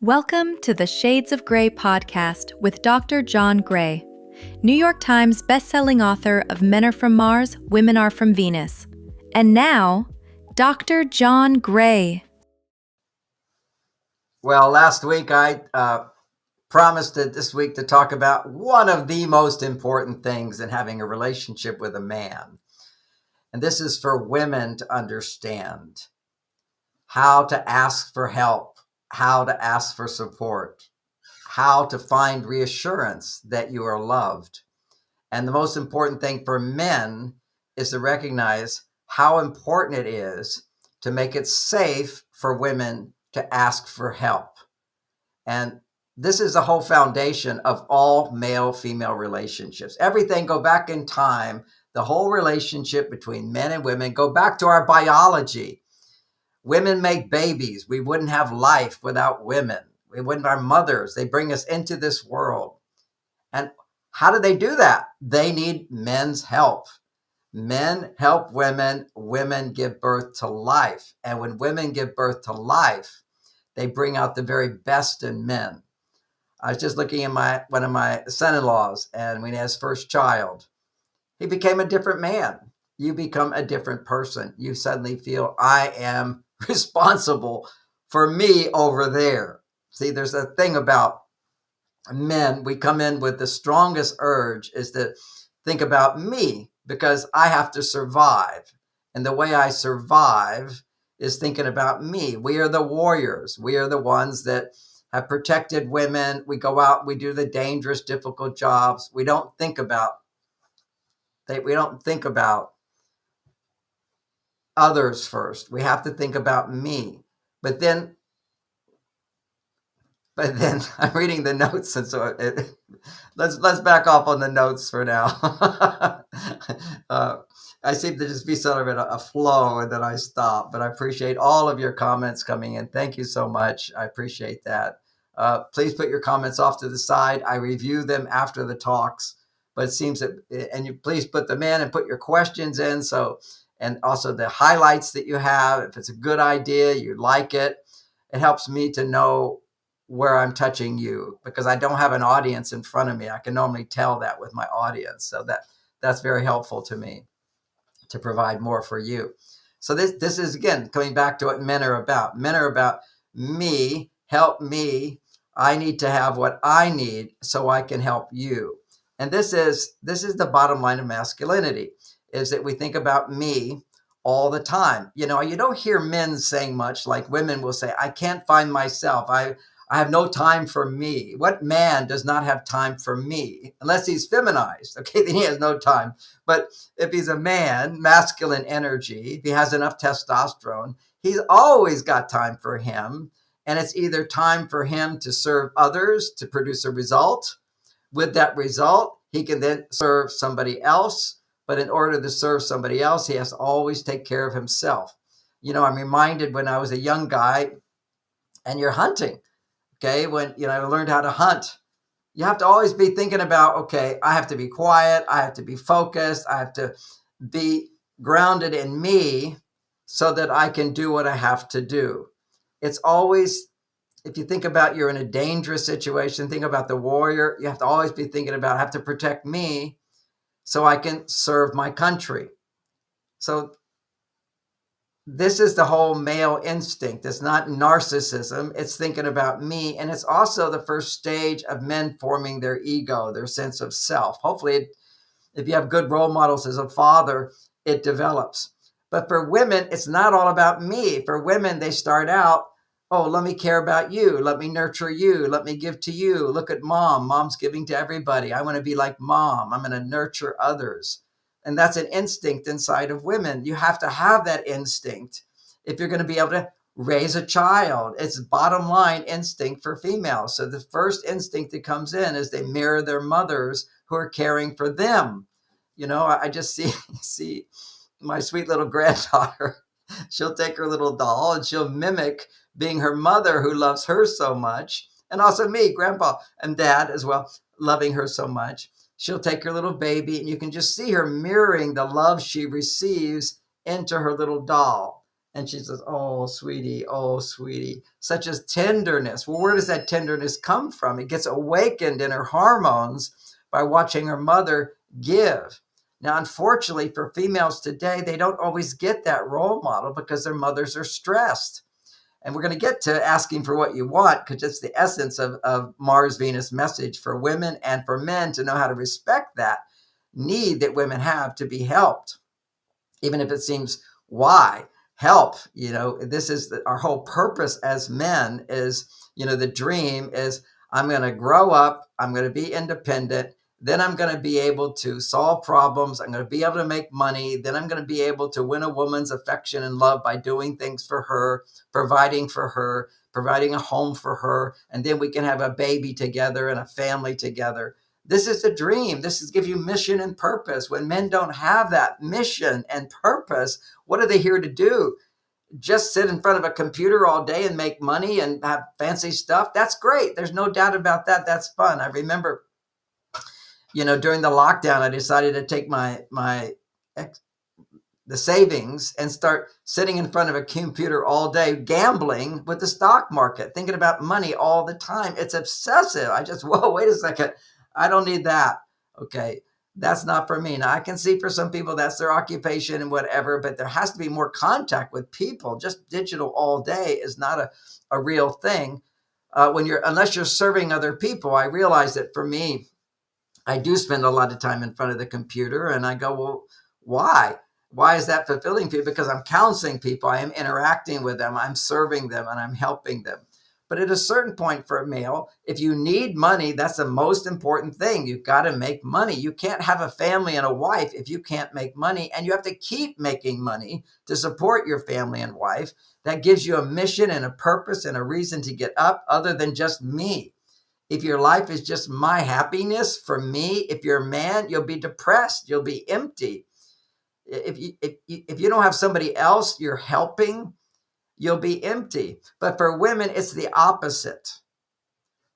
Welcome to the Shades of Grey podcast with Dr. John Gray, New York Times bestselling author of Men Are From Mars, Women Are From Venus. And now, Dr. John Gray. Well, last week I promised this week to talk about one of the most important things in having a relationship with a man. And this is for women to understand how to ask for help, how to ask for support, how to find reassurance that you are loved. And the most important thing for men is to recognize how important it is to make it safe for women to ask for help. And this is the whole foundation of all male-female relationships. Everything, go back in time, the whole relationship between men and women, go back to our biology. Women make babies. We wouldn't have life without women. We wouldn't, our mothers, they bring us into this world. And how do they do that? They need men's help. Men help women, women give birth to life. And when women give birth to life, they bring out the very best in men. I was just looking at one of my son-in-laws, and when he had his first child, he became a different man. You become a different person. You suddenly feel, I am responsible for me over there. See, there's a thing about men. We come in with the strongest urge is to think about me because I have to survive. And the way I survive is thinking about me. We are the warriors. We are the ones that have protected women. We go out, we do the dangerous, difficult jobs. We don't think about others first. We have to think about me. But then I'm reading the notes, and so let's back off on the notes for now. I seem to just be sort of in a flow, and then I stop. But I appreciate all of your comments coming in. Thank you so much. I appreciate that. Please put your comments off to the side. I review them after the talks. But it seems that, and you please put them in and put your questions in. So, and also the highlights that you have. If it's a good idea, you like it, it helps me to know where I'm touching you, because I don't have an audience in front of me. I can normally tell that with my audience. So that's very helpful to me to provide more for you. So this is, again, coming back to what men are about. Men are about me, help me. I need to have what I need so I can help you. And this is the bottom line of masculinity, is that we think about me all the time. You know, you don't hear men saying much like women will say, I can't find myself. I have no time for me. What man does not have time for me? Unless he's feminized, okay, then he has no time. But if he's a man, masculine energy, if he has enough testosterone, he's always got time for him. And it's either time for him to serve others, to produce a result. With that result, he can then serve somebody else. But in order to serve somebody else, he has to always take care of himself. You know, I'm reminded when I was a young guy and you're hunting. Okay, when I learned how to hunt, you have to always be thinking about, okay, I have to be quiet, I have to be focused, I have to be grounded in me so that I can do what I have to do. It's always, if you think about you're in a dangerous situation, think about the warrior, you have to always be thinking about, I have to protect me so I can serve my country. So this is the whole male instinct. It's not narcissism. It's thinking about me. And it's also the first stage of men forming their ego, their sense of self. Hopefully, if you have good role models as a father, it develops. But for women, it's not all about me. For women, they start out, oh, let me care about you. Let me nurture you. Let me give to you. Look at mom. Mom's giving to everybody. I want to be like mom. I'm going to nurture others. And that's an instinct inside of women. You have to have that instinct if you're going to be able to raise a child. It's bottom line instinct for females. So the first instinct that comes in is they mirror their mothers who are caring for them. You know, I just see my sweet little granddaughter. She'll take her little doll and she'll mimic being her mother who loves her so much. And also me, grandpa and dad as well, loving her so much. She'll take her little baby and you can just see her mirroring the love she receives into her little doll. And she says, oh, sweetie, such as tenderness. Well, where does that tenderness come from? It gets awakened in her hormones by watching her mother give. Now, unfortunately, for females today, they don't always get that role model because their mothers are stressed. And we're going to get to asking for what you want, because it's the essence of Mars Venus message for women and for men to know how to respect that need that women have to be helped, even if it seems why help. This is our whole purpose as men is, the dream is I'm going to grow up, I'm going to be independent, then I'm going to be able to solve problems, I'm going to be able to make money, then I'm going to be able to win a woman's affection and love by doing things for her, providing for her, providing a home for her, and then we can have a baby together and a family together. This is a dream. This is give you mission and purpose. When men don't have that mission and purpose, what are they here to do? Just sit in front of a computer all day and make money and have fancy stuff? That's great. There's no doubt about that. That's fun. I remember, during the lockdown, I decided to take the savings and start sitting in front of a computer all day, gambling with the stock market, thinking about money all the time. It's obsessive. Whoa, wait a second. I don't need that. Okay. That's not for me. Now, I can see for some people that's their occupation and whatever, but there has to be more contact with people. Just digital all day is not a real thing. Unless you're serving other people. I realize that for me, I do spend a lot of time in front of the computer, and I go, well, why? Why is that fulfilling for you? Because I'm counseling people. I am interacting with them. I'm serving them, and I'm helping them. But at a certain point for a male, if you need money, that's the most important thing. You've got to make money. You can't have a family and a wife if you can't make money, and you have to keep making money to support your family and wife. That gives you a mission and a purpose and a reason to get up other than just me. If your life is just my happiness for me, if you're a man, you'll be depressed. You'll be empty. If you don't have somebody else you're helping, you'll be empty. But for women, it's the opposite.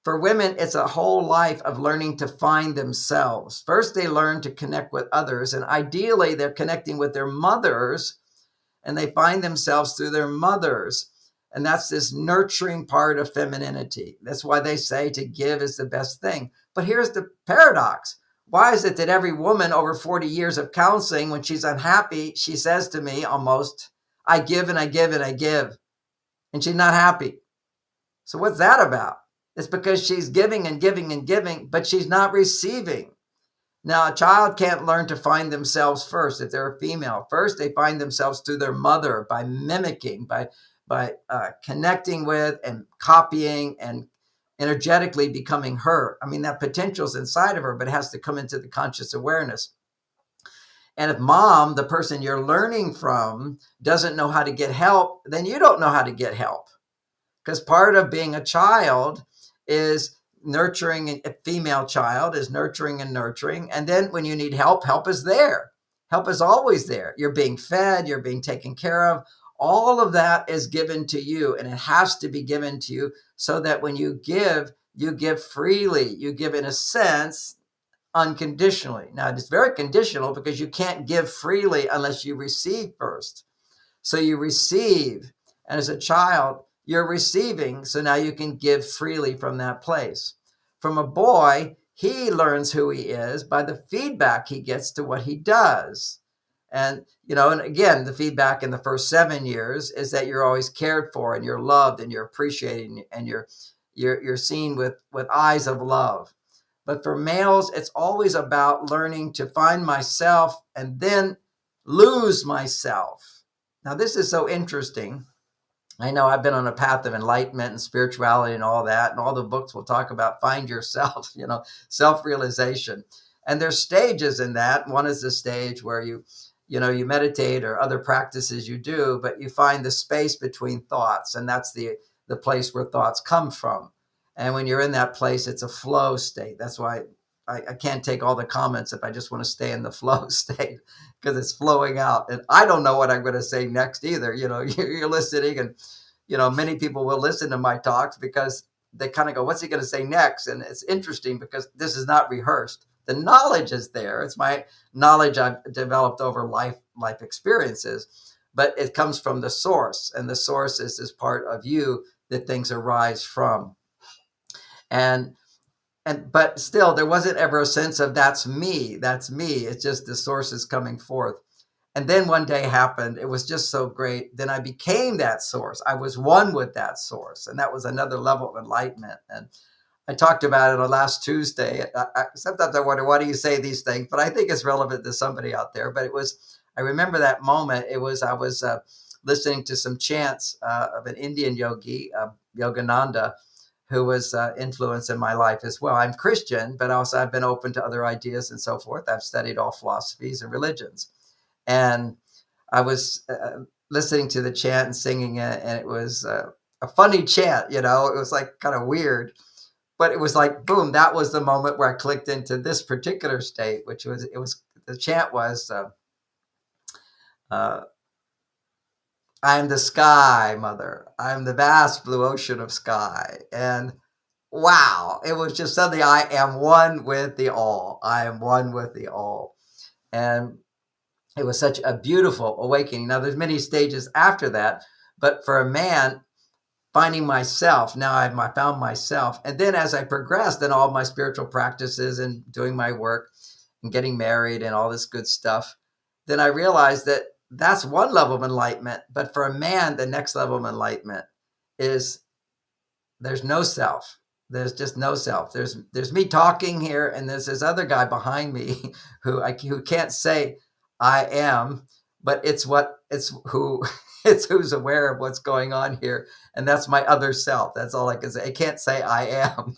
For women, it's a whole life of learning to find themselves. First, they learn to connect with others, and ideally, they're connecting with their mothers, and they find themselves through their mothers. And that's this nurturing part of femininity. That's why they say to give is the best thing. But here's the paradox. Why is it that every woman over 40 years of counseling, when she's unhappy, she says to me almost, I give and I give and I give, and she's not happy? So what's that about? It's because she's giving and giving and giving, but she's not receiving. Now, a child can't learn to find themselves first. If they're a female, first they find themselves through their mother by mimicking, by connecting with and copying and energetically becoming her. I mean, that potential's inside of her, but it has to come into the conscious awareness. And if mom, the person you're learning from, doesn't know how to get help, then you don't know how to get help. Because part of being a child is nurturing. A female child is nurturing and nurturing. And then when you need help, help is there. Help is always there. You're being fed, you're being taken care of. All of that is given to you, and it has to be given to you so that when you give freely. You give, in a sense, unconditionally. Now, it's very conditional because you can't give freely unless you receive first. So you receive, and as a child, you're receiving, so now you can give freely from that place. From a boy, he learns who he is by the feedback he gets to what he does. And, and again, the feedback in the first 7 years is that you're always cared for and you're loved and you're appreciated and you're seen with eyes of love. But for males, it's always about learning to find myself and then lose myself. Now, this is so interesting. I know I've been on a path of enlightenment and spirituality and all that, and all the books will talk about find yourself, self-realization. And there's stages in that. One is the stage where you meditate or other practices you do, but you find the space between thoughts, and that's the place where thoughts come from. And when you're in that place, it's a flow state. That's why I can't take all the comments if I just want to stay in the flow state, because it's flowing out. And I don't know what I'm going to say next either. You're listening, and, many people will listen to my talks because they kind of go, what's he going to say next? And it's interesting because this is not rehearsed. The knowledge is there. It's my knowledge I've developed over life experiences. but it comes from the source, and the source is this part of you that things arise from. And but still, there wasn't ever a sense of that's me. It's just the source is coming forth. And then one day happened. It was just so great. Then I became that source. I was one with that source. And that was another level of enlightenment. And I talked about it on last Tuesday. Sometimes I wonder, why do you say these things? But I think it's relevant to somebody out there. But I remember that moment. I was listening to some chants of an Indian yogi, Yogananda, who was influence in my life as well. I'm Christian, but also I've been open to other ideas and so forth. I've studied all philosophies and religions. And I was listening to the chant and singing it, and it was a funny chant, it was like kind of weird, but it was like, boom, that was the moment where I clicked into this particular state, the chant was, I am the sky, mother. I am the vast blue ocean of sky. And wow, it was just something. I am one with the all. I am one with the all. And it was such a beautiful awakening. Now, there's many stages after that, but for a man, finding myself, now I found myself. And then as I progressed in all my spiritual practices and doing my work and getting married and all this good stuff, then I realized that that's one level of enlightenment. But for a man, the next level of enlightenment is there's no self. There's just no self. There's me talking here, and there's this other guy behind me who can't say I am, but it's who's aware of what's going on here, and that's my other self. That's all I can say. I can't say I am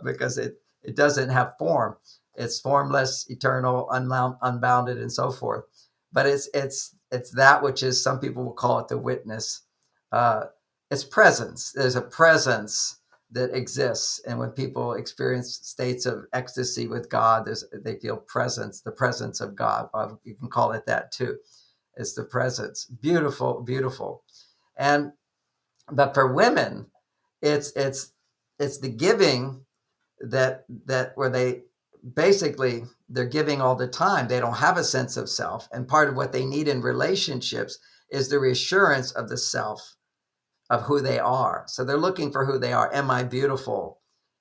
because it doesn't have form. It's formless, eternal, unbounded, and so forth. But it's that which is, some people will call it the witness. It's presence. There's a presence that exists, and when people experience states of ecstasy with God, they feel presence, the presence of God. You can call it that too. It's the presence. Beautiful, beautiful. But for women, it's the giving that where they're giving all the time. They don't have a sense of self, and part of what they need in relationships is the reassurance of the self, of who they are. So they're looking for who they are. Am I beautiful?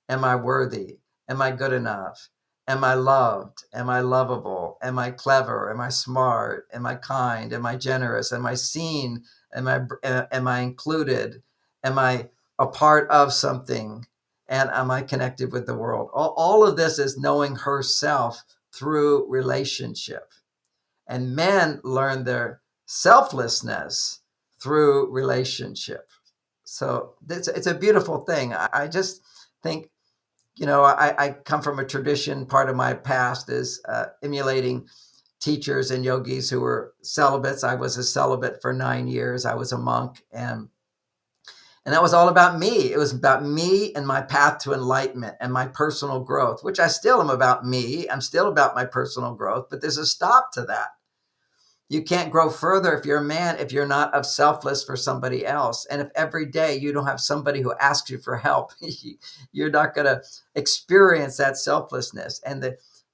Am I worthy? Am I good enough? Am I loved? Am I lovable? Am I clever? Am I smart? Am I kind? Am I generous? Am I seen? Am I included? Am I a part of something? And am I connected with the world? All of this is knowing herself through relationship. And men learn their selflessness through relationship. So it's a beautiful thing. I just think, I come from a tradition. Part of my past is emulating teachers and yogis who were celibates. I was a celibate for 9 years. I was a monk, and that was all about me. It was about me and my path to enlightenment and my personal growth, which I still am about me. I'm still about my personal growth, but there's a stop to that. You can't grow further if you're a man, if you're not of selfless for somebody else. And if every day you don't have somebody who asks you for help, you're not going to experience that selflessness. And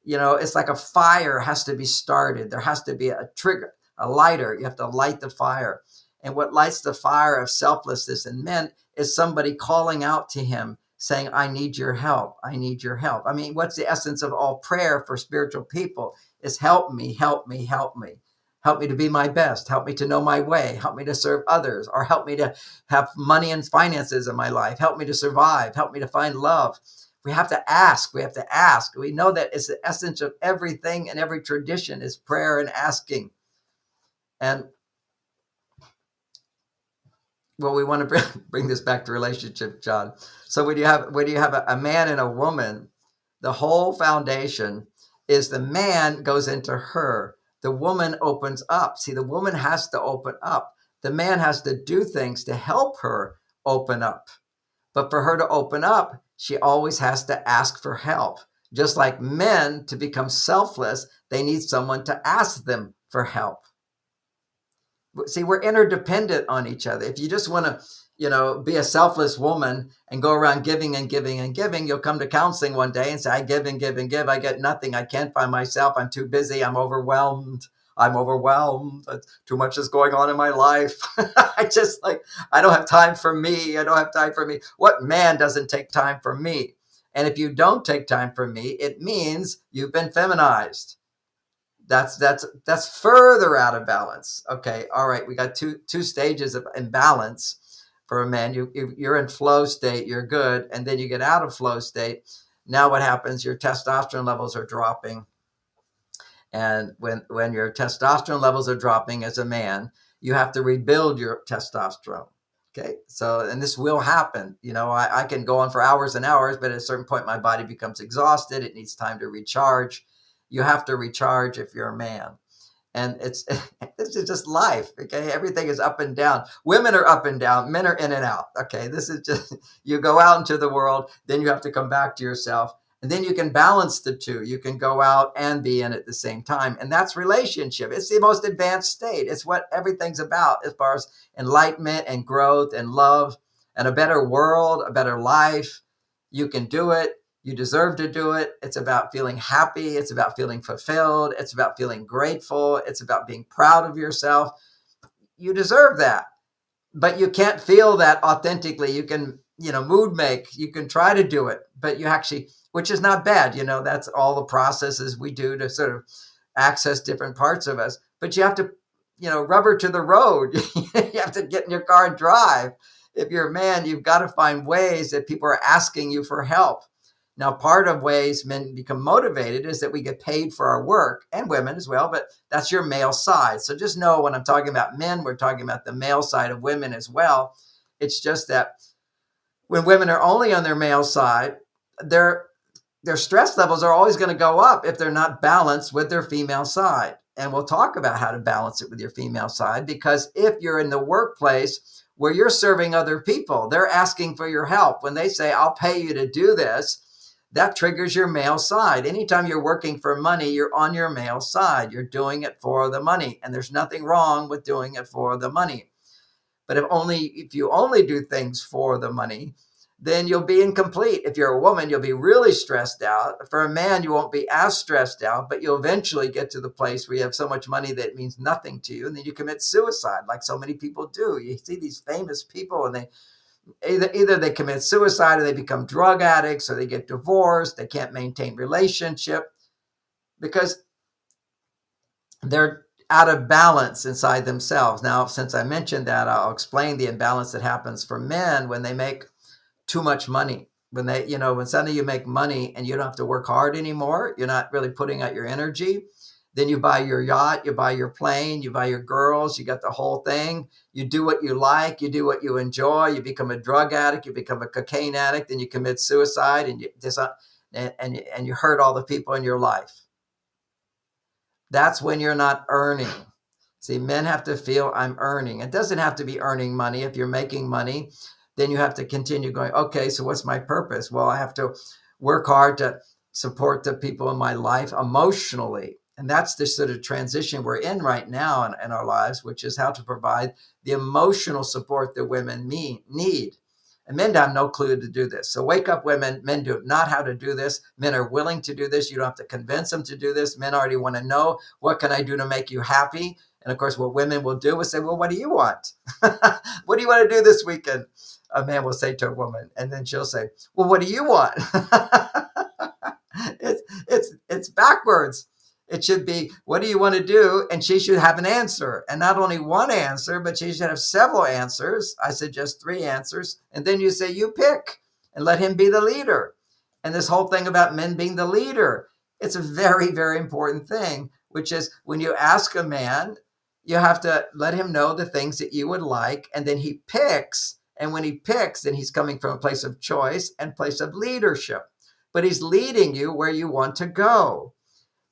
it's like a fire has to be started. There has to be a trigger, a lighter. You have to light the fire. And what lights the fire of selflessness in men is somebody calling out to him saying, I need your help. I need your help. I mean, what's the essence of all prayer for spiritual people is help me, help me, help me. Help me to be my best. Help me to know my way. Help me to serve others, or help me to have money and finances in my life. Help me to survive. Help me to find love. We have to ask. We have to ask. We know that it's the essence of everything, and every tradition is prayer and asking. And well, we want to bring this back to relationship, John. So when you have a man and a woman, the whole foundation is the man goes into her. The woman opens up. See, the woman has to open up. The man has to do things to help her open up. But for her to open up, she always has to ask for help. Just like men, to become selfless, they need someone to ask them for help. See, we're interdependent on each other. If you just want to, be a selfless woman and go around giving and giving and giving, you'll come to counseling one day and say, I give and give and give. I get nothing. I can't find myself. I'm too busy. I'm overwhelmed. I'm overwhelmed. Too much is going on in my life. I don't have time for me. I don't have time for me. What man doesn't take time for me? And if you don't take time for me, it means you've been feminized. That's further out of balance. Okay, all right. We got two stages of imbalance for a man. You're in flow state, you're good, and then you get out of flow state. Now what happens? Your testosterone levels are dropping, and when your testosterone levels are dropping as a man, you have to rebuild your testosterone. Okay, so and this will happen. I can go on for hours and hours, but at a certain point, my body becomes exhausted. It needs time to recharge. You have to recharge if you're a man. And this is just life. Okay, everything is up and down. Women are up and down. Men are in and out. Okay, this is just, you go out into the world, then you have to come back to yourself, and then you can balance the two. You can go out and be in at the same time, and that's relationship. It's the most advanced state. It's what everything's about as far as enlightenment and growth and love and a better world, a better life. You can do it. You deserve to do it. It's about feeling happy. It's about feeling fulfilled. It's about feeling grateful. It's about being proud of yourself. You deserve that. But you can't feel that authentically. You can, mood make. You can try to do it, but you actually, which is not bad. That's all the processes we do to sort of access different parts of us. But you have to, rubber to the road. You have to get in your car and drive. If you're a man, you've got to find ways that people are asking you for help. Now, part of ways men become motivated is that we get paid for our work, and women as well, but that's your male side. So just know when I'm talking about men, we're talking about the male side of women as well. It's just that when women are only on their male side, their stress levels are always going to go up if they're not balanced with their female side. And we'll talk about how to balance it with your female side, because if you're in the workplace where you're serving other people, they're asking for your help. When they say, I'll pay you to do this, that triggers your male side. Anytime you're working for money, you're on your male side. You're doing it for the money. And there's nothing wrong with doing it for the money. But if you only do things for the money, then you'll be incomplete. If you're a woman, you'll be really stressed out. For a man, you won't be as stressed out, but you'll eventually get to the place where you have so much money that it means nothing to you. And then you commit suicide, like so many people do. You see these famous people, and either they commit suicide, or they become drug addicts, or they get divorced. They can't maintain relationship because they're out of balance inside themselves. Now, since I mentioned that, I'll explain the imbalance that happens for men when they make too much money. When when suddenly you make money and you don't have to work hard anymore, you're not really putting out your energy. Then you buy your yacht, you buy your plane, you buy your girls, you got the whole thing. You do what you like, you do what you enjoy. You become a drug addict, you become a cocaine addict, and you commit suicide, and you hurt all the people in your life. That's when you're not earning. See, men have to feel I'm earning. It doesn't have to be earning money. If you're making money, then you have to continue going, okay, so what's my purpose? Well, I have to work hard to support the people in my life emotionally. And that's the sort of transition we're in right now in our lives, which is how to provide the emotional support that women need. And men have no clue to do this. So wake up, women. Men do not how to do this. Men are willing to do this. You don't have to convince them to do this. Men already want to know, what can I do to make you happy? And of course, what women will do is say, well, what do you want? What do you want to do this weekend? A man will say to a woman, and then she'll say, well, what do you want? It's backwards. It should be, what do you want to do? And she should have an answer. And not only one answer, but she should have several answers. I suggest 3 answers. And then you say, you pick, and let him be the leader. And this whole thing about men being the leader, it's a very, very important thing, which is when you ask a man, you have to let him know the things that you would like. And then he picks. And when he picks, then he's coming from a place of choice and place of leadership. But he's leading you where you want to go.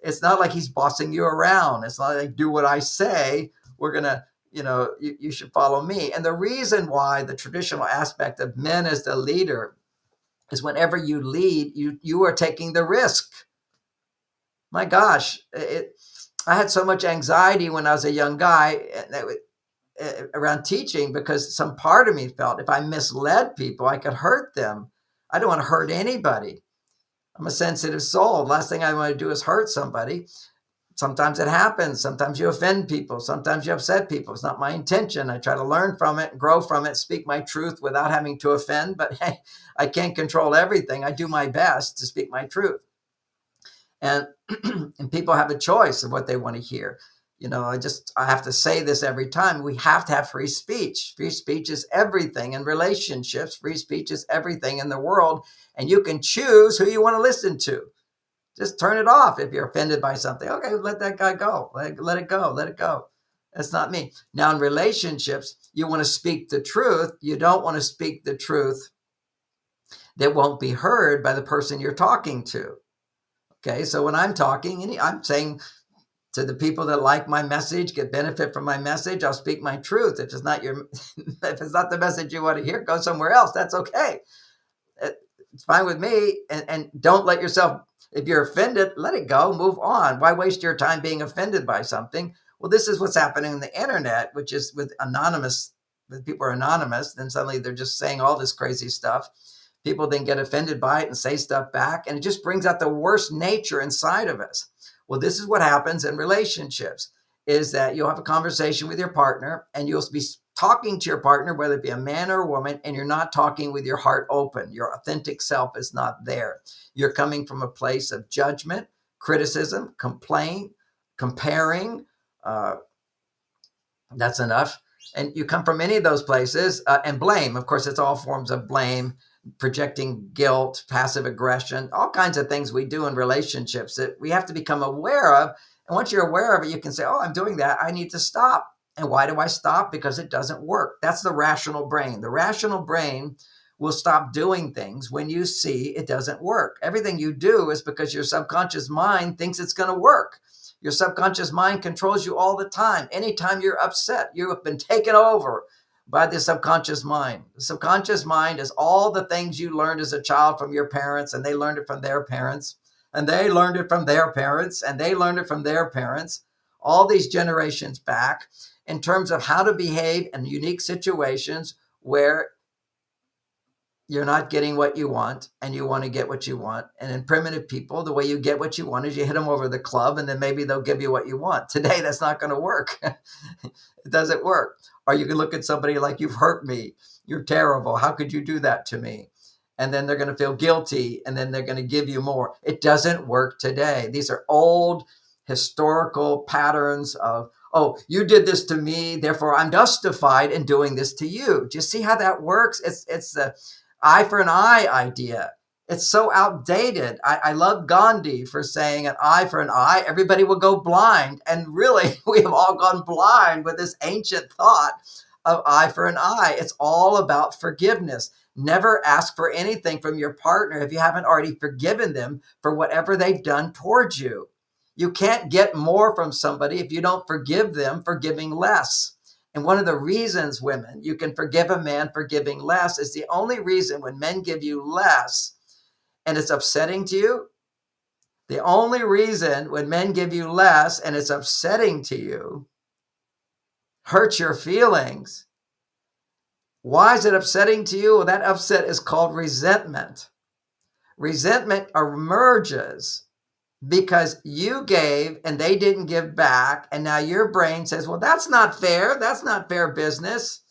It's not like he's bossing you around. It's not like, do what I say. We're going to, you should follow me. And the reason why the traditional aspect of men as the leader is whenever you lead, you are taking the risk. My gosh, I had so much anxiety when I was a young guy around teaching, because some part of me felt if I misled people, I could hurt them. I don't want to hurt anybody. I'm a sensitive soul. Last thing I want to do is hurt somebody. sometimes it happens. Sometimes you offend people. Sometimes you upset people. It's not my intention. I try to learn from it, grow from it, speak my truth without having to offend. But hey, I can't control everything. I do my best to speak my truth. And, and people have a choice of what they want to hear. I have to say this every time. We have to have free speech. Free speech is everything in relationships. Free speech is everything in the world. And you can choose who you want to listen to. Just turn it off if you're offended by something. Okay, let that guy go. Let it go. Let it go. That's not me. Now, in relationships, you want to speak the truth. You don't want to speak the truth that won't be heard by the person you're talking to. Okay, so when I'm talking, I'm saying to the people that like my message, get benefit from my message, I'll speak my truth. If it's not if it's not the message you want to hear, go somewhere else. That's okay. It's fine with me. And don't let yourself, if you're offended, let it go, move on. Why waste your time being offended by something? Well, this is what's happening on the internet, which is with people are anonymous, then suddenly they're just saying all this crazy stuff. People then get offended by it and say stuff back, and it just brings out the worst nature inside of us. Well, this is what happens in relationships, is that you'll have a conversation with your partner, and you'll be talking to your partner, whether it be a man or a woman, and you're not talking with your heart open. Your authentic self is not there. You're coming from a place of judgment, criticism, complaint, comparing. That's enough. And you come from any of those places, and blame. Of course, it's all forms of blame, projecting guilt, passive aggression, all kinds of things we do in relationships that we have to become aware of. And once you're aware of it, you can say, oh, I'm doing that. I need to stop. And why do I stop? Because it doesn't work. That's the rational brain. The rational brain will stop doing things when you see it doesn't work. Everything you do is because your subconscious mind thinks it's going to work. Your subconscious mind controls you all the time. Anytime you're upset, you have been taken over by the subconscious mind. The subconscious mind is all the things you learned as a child from your parents, and they learned it from their parents, and they learned it from their parents, and they learned it from their parents, all these generations back, in terms of how to behave in unique situations where you're not getting what you want and you want to get what you want. And in primitive people, the way you get what you want is you hit them over the club, and then maybe they'll give you what you want. Today, that's not going to work. It doesn't work. Or you can look at somebody like, you've hurt me. You're terrible. How could you do that to me? And then they're going to feel guilty, and then they're going to give you more. It doesn't work today. These are old historical patterns of, oh, you did this to me, therefore I'm justified in doing this to you. Do you see how that works? It's the eye for an eye idea. It's so outdated. I love Gandhi for saying an eye for an eye. Everybody will go blind. And really, we have all gone blind with this ancient thought of eye for an eye. It's all about forgiveness. Never ask for anything from your partner if you haven't already forgiven them for whatever they've done towards you. You can't get more from somebody if you don't forgive them for giving less. And one of the reasons, women, you can forgive a man for giving less is the only reason when men give you less and it's upsetting to you. The only reason when men give you less and it's upsetting to you, hurts your feelings. Why is it upsetting to you? Well, that upset is called resentment. Resentment emerges because you gave and they didn't give back. And now your brain says, well, that's not fair. That's not fair business.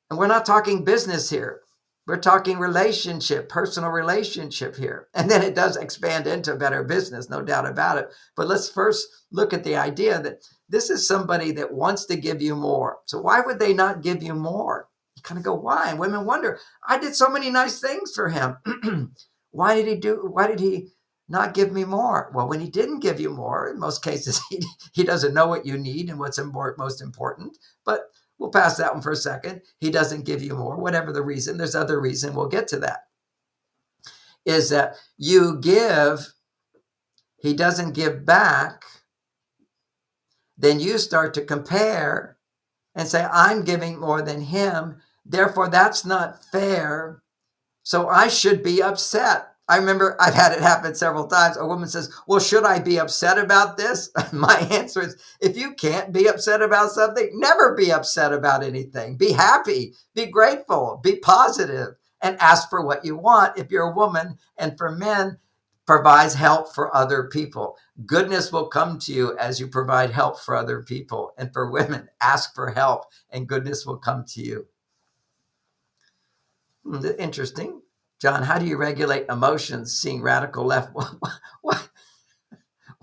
And we're not talking business here. We're talking relationship, personal relationship here. And then it does expand into better business, no doubt about it. But let's first look at the idea that this is somebody that wants to give you more. So why would they not give you more? You kind of go, why? And women wonder, I did so many nice things for him. Why did he not give me more? Well, when he didn't give you more, in most cases, he doesn't know what you need and what's most important. But we'll pass that one for a second. He doesn't give you more, whatever the reason. There's other reason. We'll get to that. Is that you give, he doesn't give back. Then you start to compare and say, I'm giving more than him. Therefore, that's not fair. So I should be upset. I remember I've had it happen several times. A woman says, well, should I be upset about this? My answer is, if you can't be upset about something, never be upset about anything. Be happy, be grateful, be positive, and ask for what you want if you're a woman. And for men, provides help for other people. Goodness will come to you as you provide help for other people. And for women, ask for help and goodness will come to you. Interesting. John, how do you regulate emotions seeing radical left? What?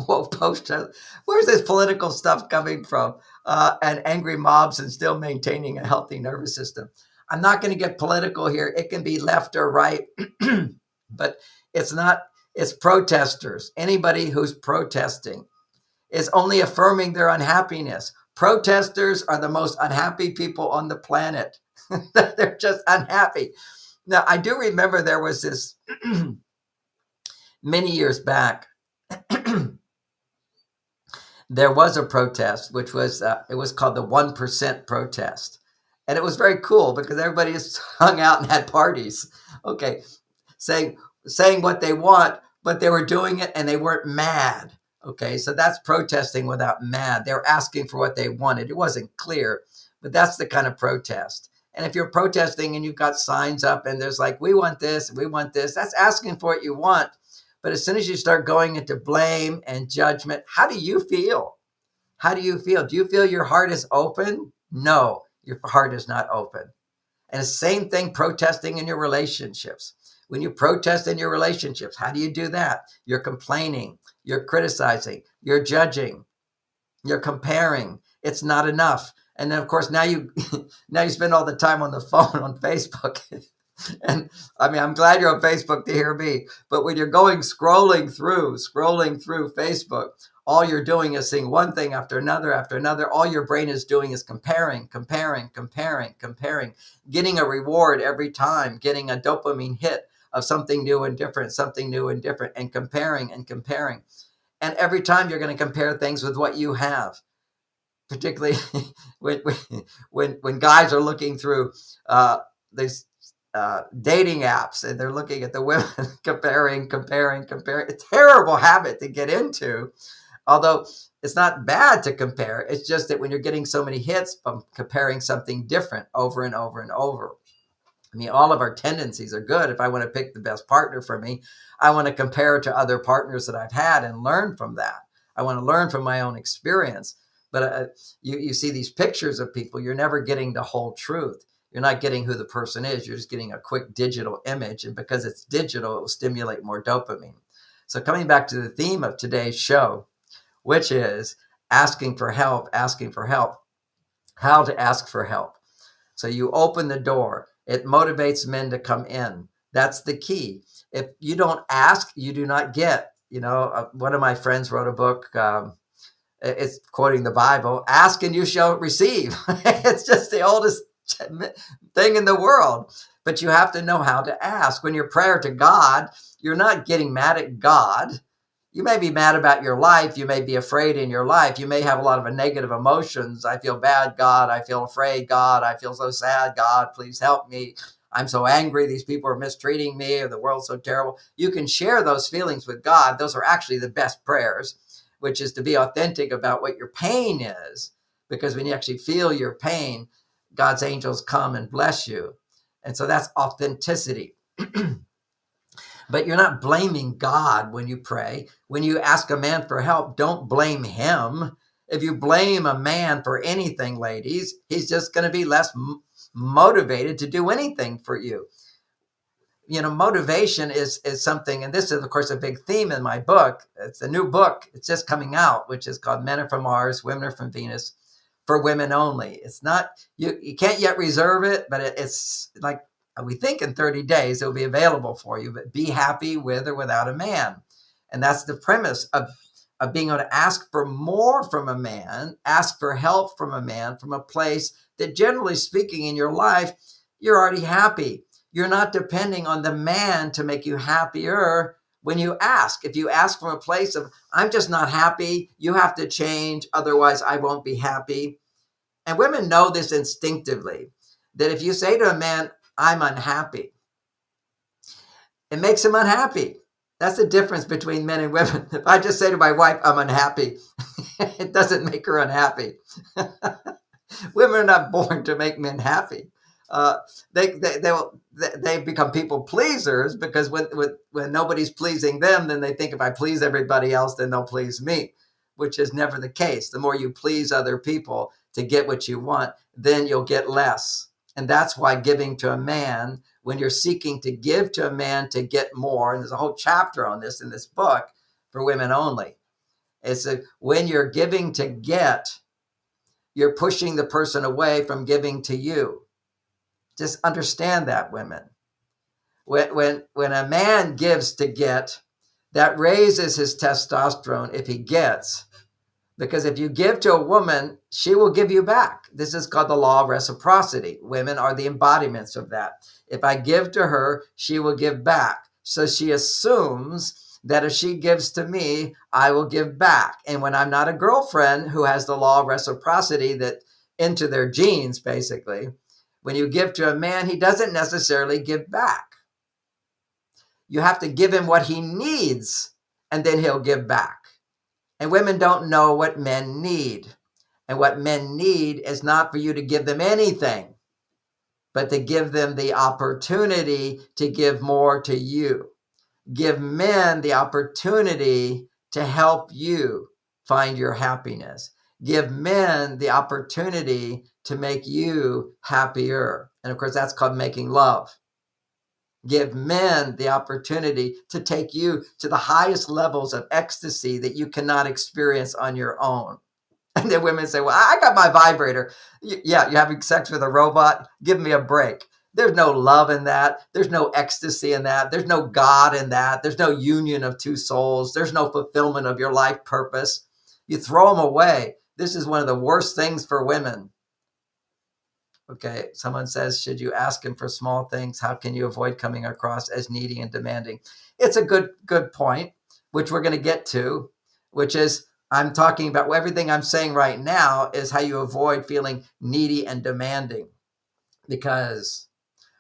Where's this political stuff coming from? And angry mobs and still maintaining a healthy nervous system. I'm not going to get political here. It can be left or right, but it's not, it's protesters. Anybody who's protesting is only affirming their unhappiness. Protesters are the most unhappy people on the planet. They're just unhappy. Now, I do remember there was this many years back. There was a protest, which was, it was called the 1% protest. And it was very cool because everybody just hung out and had parties. Okay, saying what they want, but they were doing it and they weren't mad. Okay, so that's protesting without mad. They were asking for what they wanted. It wasn't clear, but that's the kind of protest. And if you're protesting and you've got signs up and there's like, we want this, that's asking for what you want. But as soon as you start going into blame and judgment, how do you feel? How do you feel? Do you feel your heart is open? No, your heart is not open. And the same thing protesting in your relationships. When you protest in your relationships, how do you do that? You're complaining, you're criticizing, you're judging, you're comparing. It's not enough. And then, of course, now you spend all the time on the phone on Facebook. And I mean, I'm glad you're on Facebook to hear me. But when you're scrolling through Facebook, all you're doing is seeing one thing after another. All your brain is doing is comparing, getting a reward every time, getting a dopamine hit of something new and different, and comparing. And every time you're going to compare things with what you have. Particularly when guys are looking through these dating apps and they're looking at the women comparing. It's a terrible habit to get into, although it's not bad to compare. It's just that when you're getting so many hits from comparing something different over and over and over. I mean, all of our tendencies are good. If I want to pick the best partner for me, I want to compare it to other partners that I've had and learn from that. I want to learn from my own experience. But you see these pictures of people, you're never getting the whole truth. You're not getting who the person is. You're just getting a quick digital image. And because it's digital, it will stimulate more dopamine. So coming back to the theme of today's show, which is asking for help, how to ask for help. So you open the door. It motivates men to come in. That's the key. If you don't ask, you do not get. You know, one of my friends wrote a book, it's quoting the Bible, ask and you shall receive. It's just the oldest thing in the world. But you have to know how to ask. When you're prayer to God, you're not getting mad at God. You may be mad about your life. You may be afraid in your life. You may have a lot of negative emotions. I feel bad, God. I feel afraid, God. I feel so sad, God. Please help me. I'm so angry. These people are mistreating me, or the world's so terrible. You can share those feelings with God. Those are actually the best prayers, which is to be authentic about what your pain is. Because when you actually feel your pain, God's angels come and bless you. And so that's authenticity. But you're not blaming God when you pray. When you ask a man for help, don't blame him. If you blame a man for anything, ladies, he's just going to be less motivated to do anything for you. You know, motivation is something, and this is, of course, a big theme in my book. It's a new book. It's just coming out, which is called Men Are From Mars, Women Are From Venus, for women only. It's not, you can't yet reserve it, but it's like, we think in 30 days it will be available for you, but be happy with or without a man. And that's the premise of being able to ask for more from a man, ask for help from a man, from a place that, generally speaking, in your life, you're already happy. You're not depending on the man to make you happier when you ask. If you ask from a place of, I'm just not happy, you have to change, otherwise I won't be happy. And women know this instinctively, that if you say to a man, I'm unhappy, it makes him unhappy. That's the difference between men and women. If I just say to my wife, I'm unhappy, it doesn't make her unhappy. Women are not born to make men happy. They will they become people pleasers, because when nobody's pleasing them, then they think if I please everybody else, then they'll please me, which is never the case. The more you please other people to get what you want, then you'll get less. And that's why giving to a man, when you're seeking to give to a man to get more, and there's a whole chapter on this in this book for women only. It's when you're giving to get, you're pushing the person away from giving to you. Just understand that, women. When a man gives to get, that raises his testosterone if he gets. Because if you give to a woman, she will give you back. This is called the law of reciprocity. Women are the embodiments of that. If I give to her, she will give back. So she assumes that if she gives to me, I will give back. And when I'm not a girlfriend who has the law of reciprocity that into their genes, basically, when you give to a man, he doesn't necessarily give back. You have to give him what he needs, and then he'll give back. And women don't know what men need. And what men need is not for you to give them anything, but to give them the opportunity to give more to you. Give men the opportunity to help you find your happiness. Give men the opportunity to make you happier. And of course, that's called making love. Give men the opportunity to take you to the highest levels of ecstasy that you cannot experience on your own. And then women say, well, I got my vibrator. Yeah, you're having sex with a robot? Give me a break. There's no love in that. There's no ecstasy in that. There's no God in that. There's no union of two souls. There's no fulfillment of your life purpose. You throw them away. This is one of the worst things for women. Okay, someone says, should you ask him for small things? How can you avoid coming across as needy and demanding? It's a good point, which we're going to get to, which is I'm talking about everything I'm saying right now is how you avoid feeling needy and demanding. Because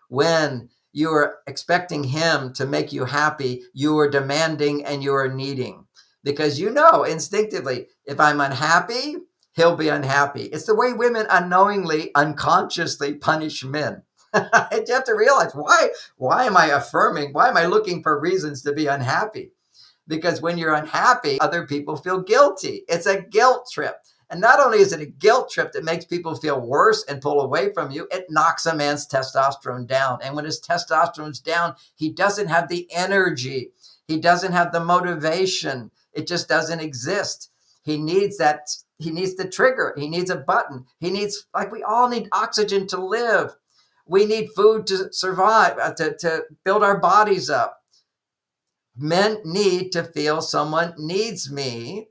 when you are expecting him to make you happy, you are demanding and you are needing. Because you know instinctively, if I'm unhappy, he'll be unhappy. It's the way women unknowingly, unconsciously punish men. You have to realize, why am I affirming? Why am I looking for reasons to be unhappy? Because when you're unhappy, other people feel guilty. It's a guilt trip. And not only is it a guilt trip that makes people feel worse and pull away from you, it knocks a man's testosterone down. And when his testosterone's down, he doesn't have the energy. He doesn't have the motivation. It just doesn't exist. He needs that. He needs the trigger. He needs a button. He needs, like we all need oxygen to live. We need food to survive, to build our bodies up. Men need to feel someone needs me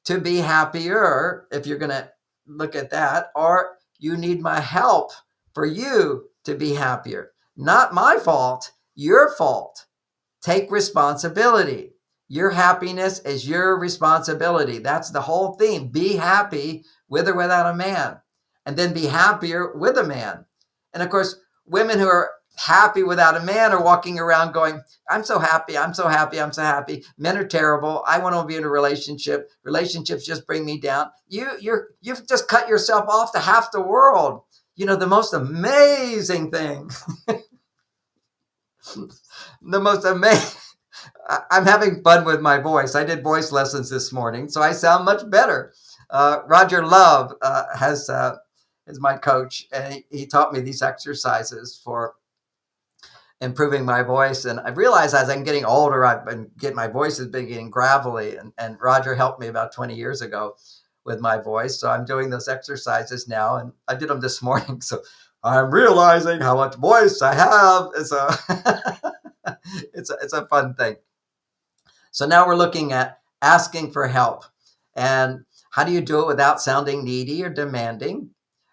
to be happier, if you're going to look at that, or you need my help for you to be happier. Not my fault, your fault. Take responsibility. Your happiness is your responsibility. That's the whole theme. Be happy with or without a man, and then be happier with a man. And of course, women who are happy without a man are walking around going, I'm so happy, I'm so happy, I'm so happy. Men are terrible. I want to be in a relationship. Relationships just bring me down. You've just cut yourself off to half the world. You know, the most amazing thing, the most amazing, I'm having fun with my voice. I did voice lessons this morning, so I sound much better. Roger Love is my coach, and he taught me these exercises for improving my voice. And I realized as I'm getting older, my voice has been getting gravelly. And Roger helped me about 20 years ago with my voice. So I'm doing those exercises now, and I did them this morning. So I'm realizing how much voice I have. It's a fun thing. So now we're looking at asking for help. And how do you do it without sounding needy or demanding?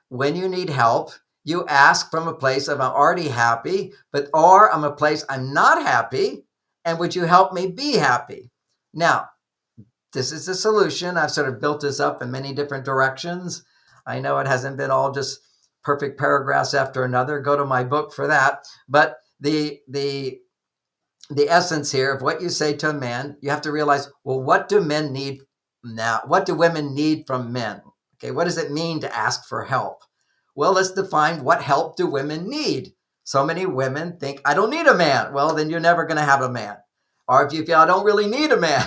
When you need help, you ask from a place of I'm already happy, or I'm a place I'm not happy, and would you help me be happy? Now, this is the solution. I've sort of built this up in many different directions. I know it hasn't been all just perfect paragraphs after another. Go to my book for that. But the essence here of what you say to a man, you have to realize, well, what do men need now? What do women need from men? Okay, what does it mean to ask for help? Well, let's define what help do women need. So many women think, I don't need a man. Well, then you're never going to have a man. Or if you feel, I don't really need a man,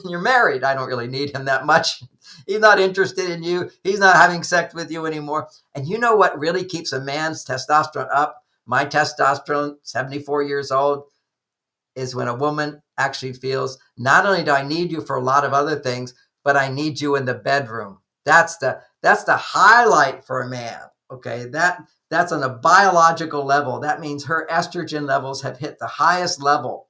you're married. I don't really need him that much. He's not interested in you. He's not having sex with you anymore. And you know what really keeps a man's testosterone up? My testosterone, 74 years old, is when a woman actually feels, not only do I need you for a lot of other things, but I need you in the bedroom. That's the highlight for a man. Okay, that's on a biological level. That means her estrogen levels have hit the highest level.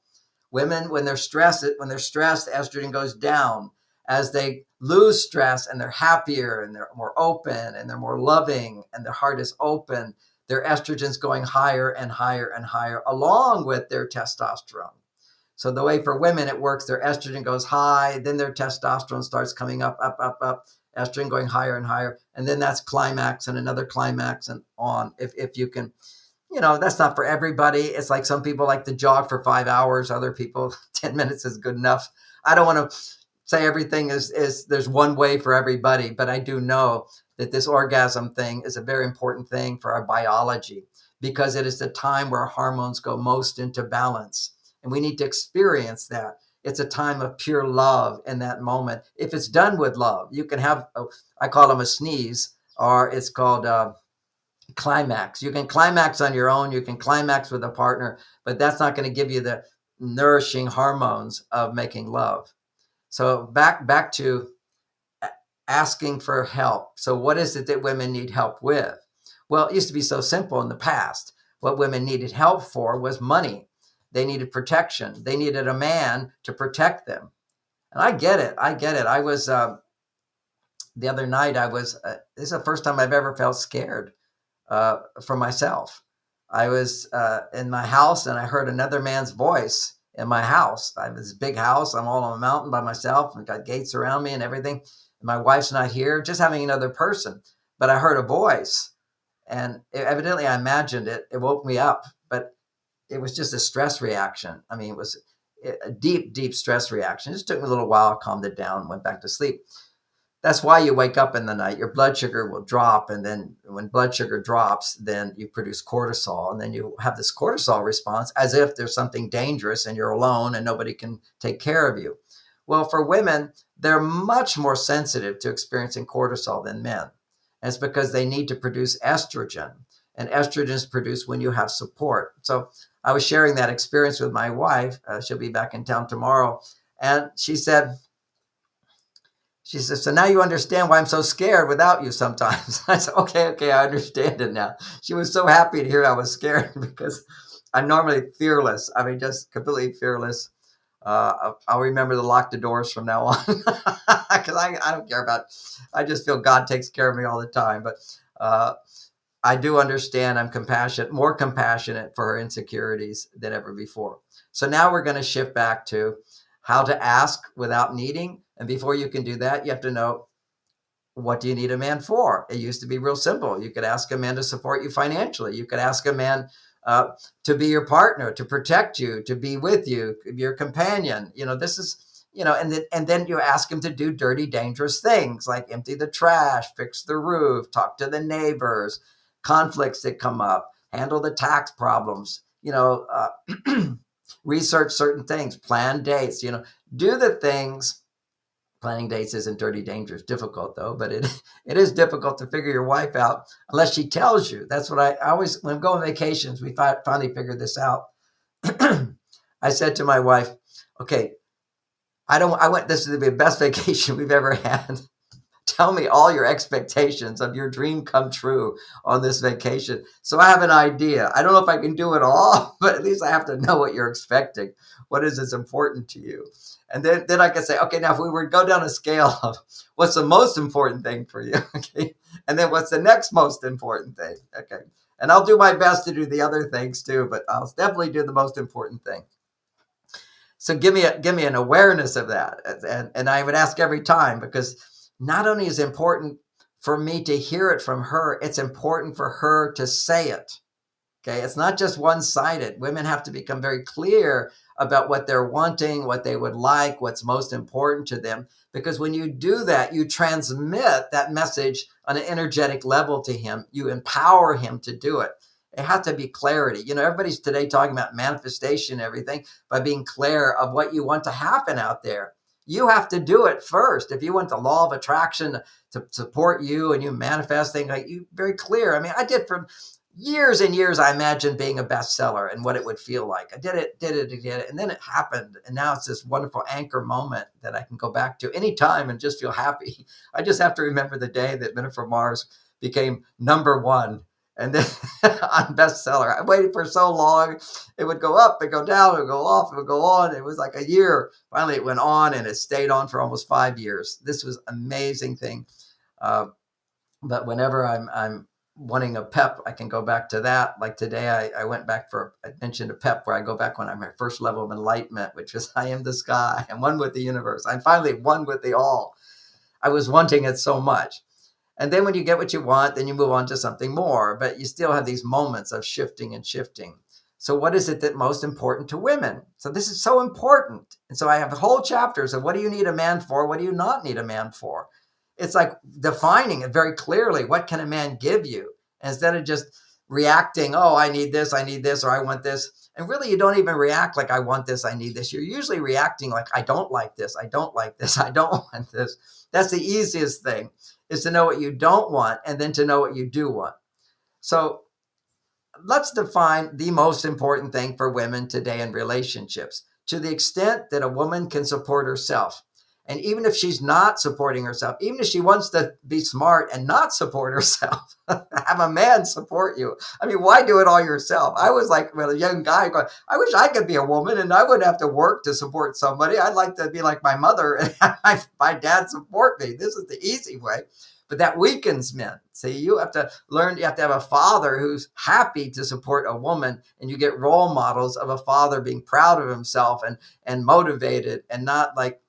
Women, when they're stressed, estrogen goes down. As they lose stress and they're happier and they're more open and they're more loving and their heart is open, their estrogen's going higher and higher and higher along with their testosterone. So the way for women it works, their estrogen goes high, then their testosterone starts coming up, estrogen going higher and higher. And then that's climax and another climax and on. If you can, that's not for everybody. It's like some people like to jog for 5 hours. Other people, 10 minutes is good enough. I don't want to say everything is there's one way for everybody, but I do know that this orgasm thing is a very important thing for our biology because it is the time where hormones go most into balance. And we need to experience that. It's a time of pure love in that moment. If it's done with love, you can have, I call them a sneeze, or it's called climax. You can climax on your own. You can climax with a partner, but that's not going to give you the nourishing hormones of making love. So back to asking for help. So what is it that women need help with? Well, it used to be so simple in the past. What women needed help for was money. They needed protection. They needed a man to protect them. And I get it. I was, the other night, this is the first time I've ever felt scared for myself. I was in my house and I heard another man's voice in my house. I have this big house. I'm all on a mountain by myself and got gates around me and everything. And my wife's not here, just having another person. But I heard a voice and evidently I imagined it. It woke me up, but it was just a stress reaction. I mean, it was a deep, deep stress reaction. It just took me a little while, calmed it down, went back to sleep. That's why you wake up in the night. Your blood sugar will drop. And then when blood sugar drops, then you produce cortisol. And then you have this cortisol response as if there's something dangerous and you're alone and nobody can take care of you. Well, for women, they're much more sensitive to experiencing cortisol than men. And it's because they need to produce estrogen. And estrogen is produced when you have support. So I was sharing that experience with my wife. She'll be back in town tomorrow. And she said, so now you understand why I'm so scared without you sometimes. I said, okay, I understand it now. She was so happy to hear I was scared because I'm normally fearless. I mean, just completely fearless. I'll remember to lock the doors from now on because I don't care about it. I just feel God takes care of me all the time. But I do understand I'm more compassionate for her insecurities than ever before. So now we're going to shift back to how to ask without needing. And before you can do that, you have to know, what do you need a man for? It used to be real simple. You could ask a man to support you financially. You could ask a man to be your partner, to protect you, to be with you, your companion. This is, and then you ask him to do dirty, dangerous things like empty the trash, fix the roof, talk to the neighbors, conflicts that come up, handle the tax problems, research certain things, plan dates, do the things. Planning dates isn't dirty, dangerous, difficult though, but it is difficult to figure your wife out unless she tells you. That's what I always, when I'm going on vacations, we finally figured this out. I said to my wife, okay, this is the best vacation we've ever had. Tell me all your expectations of your dream come true on this vacation. So I have an idea. I don't know if I can do it all, but at least I have to know what you're expecting. What is important to you? And then I can say, okay, now if we were to go down a scale of what's the most important thing for you, okay, and then what's the next most important thing, okay, and I'll do my best to do the other things too, but I'll definitely do the most important thing. So give me an awareness of that, and I would ask every time, because not only is it important for me to hear it from her, it's important for her to say it. Okay, it's not just one-sided. Women have to become very clear about what they're wanting, what they would like, what's most important to them. Because when you do that, you transmit that message on an energetic level to him. You empower him to do it. It has to be clarity. Everybody's today talking about manifestation and everything by being clear of what you want to happen out there. You have to do it first. If you want the law of attraction to support you and you manifesting, like you very clear. I mean, I did for years and years. I imagined being a bestseller and what it would feel like. I did it, and then it happened. And now it's this wonderful anchor moment that I can go back to anytime and just feel happy. I just have to remember the day that Men Are From Mars became #1. And then on bestseller, I waited for so long. It would go up, it would go down, it would go off, it would go on. It was like a year. Finally, it went on, and it stayed on for almost 5 years. This was an amazing thing. But whenever I'm wanting a pep, I can go back to that. Like today, I went back I mentioned a pep where I go back when I'm at first level of enlightenment, which is I am the sky. I'm one with the universe. I'm finally one with the all. I was wanting it so much. And then when you get what you want, then you move on to something more, but you still have these moments of shifting and shifting. So what is it that most important to women? So this is so important. And so I have whole chapters of what do you need a man for? What do you not need a man for? It's like defining it very clearly. What can a man give you? Instead of just reacting, oh, I need this, or I want this. And really, you don't even react like I want this, I need this. You're usually reacting like I don't like this, I don't like this, I don't want this. That's the easiest thing, is to know what you don't want and then to know what you do want. So let's define the most important thing for women today in relationships. To the extent that a woman can support herself, and even if she's not supporting herself, even if she wants to be smart and not support herself, have a man support you. I mean, why do it all yourself? I was like, a young guy going, I wish I could be a woman and I wouldn't have to work to support somebody. I'd like to be like my mother and have my dad support me. This is the easy way. But that weakens men. See, you have to learn, you have to have a father who's happy to support a woman, and you get role models of a father being proud of himself and motivated and not like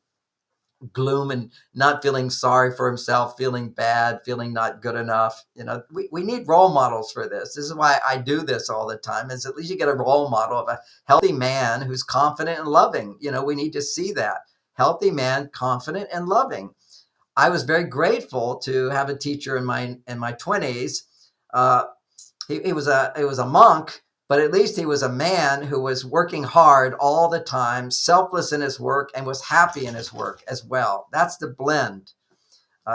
gloom and not feeling sorry for himself, feeling bad, feeling not good enough. We need role models for this. This is why I do this all the time, is at least you get a role model of a healthy man who's confident and loving. We need to see that. Healthy man, confident and loving. I was very grateful to have a teacher in my 20s. He was a monk, but at least he was a man who was working hard all the time, selfless in his work, and was happy in his work as well. That's the blend.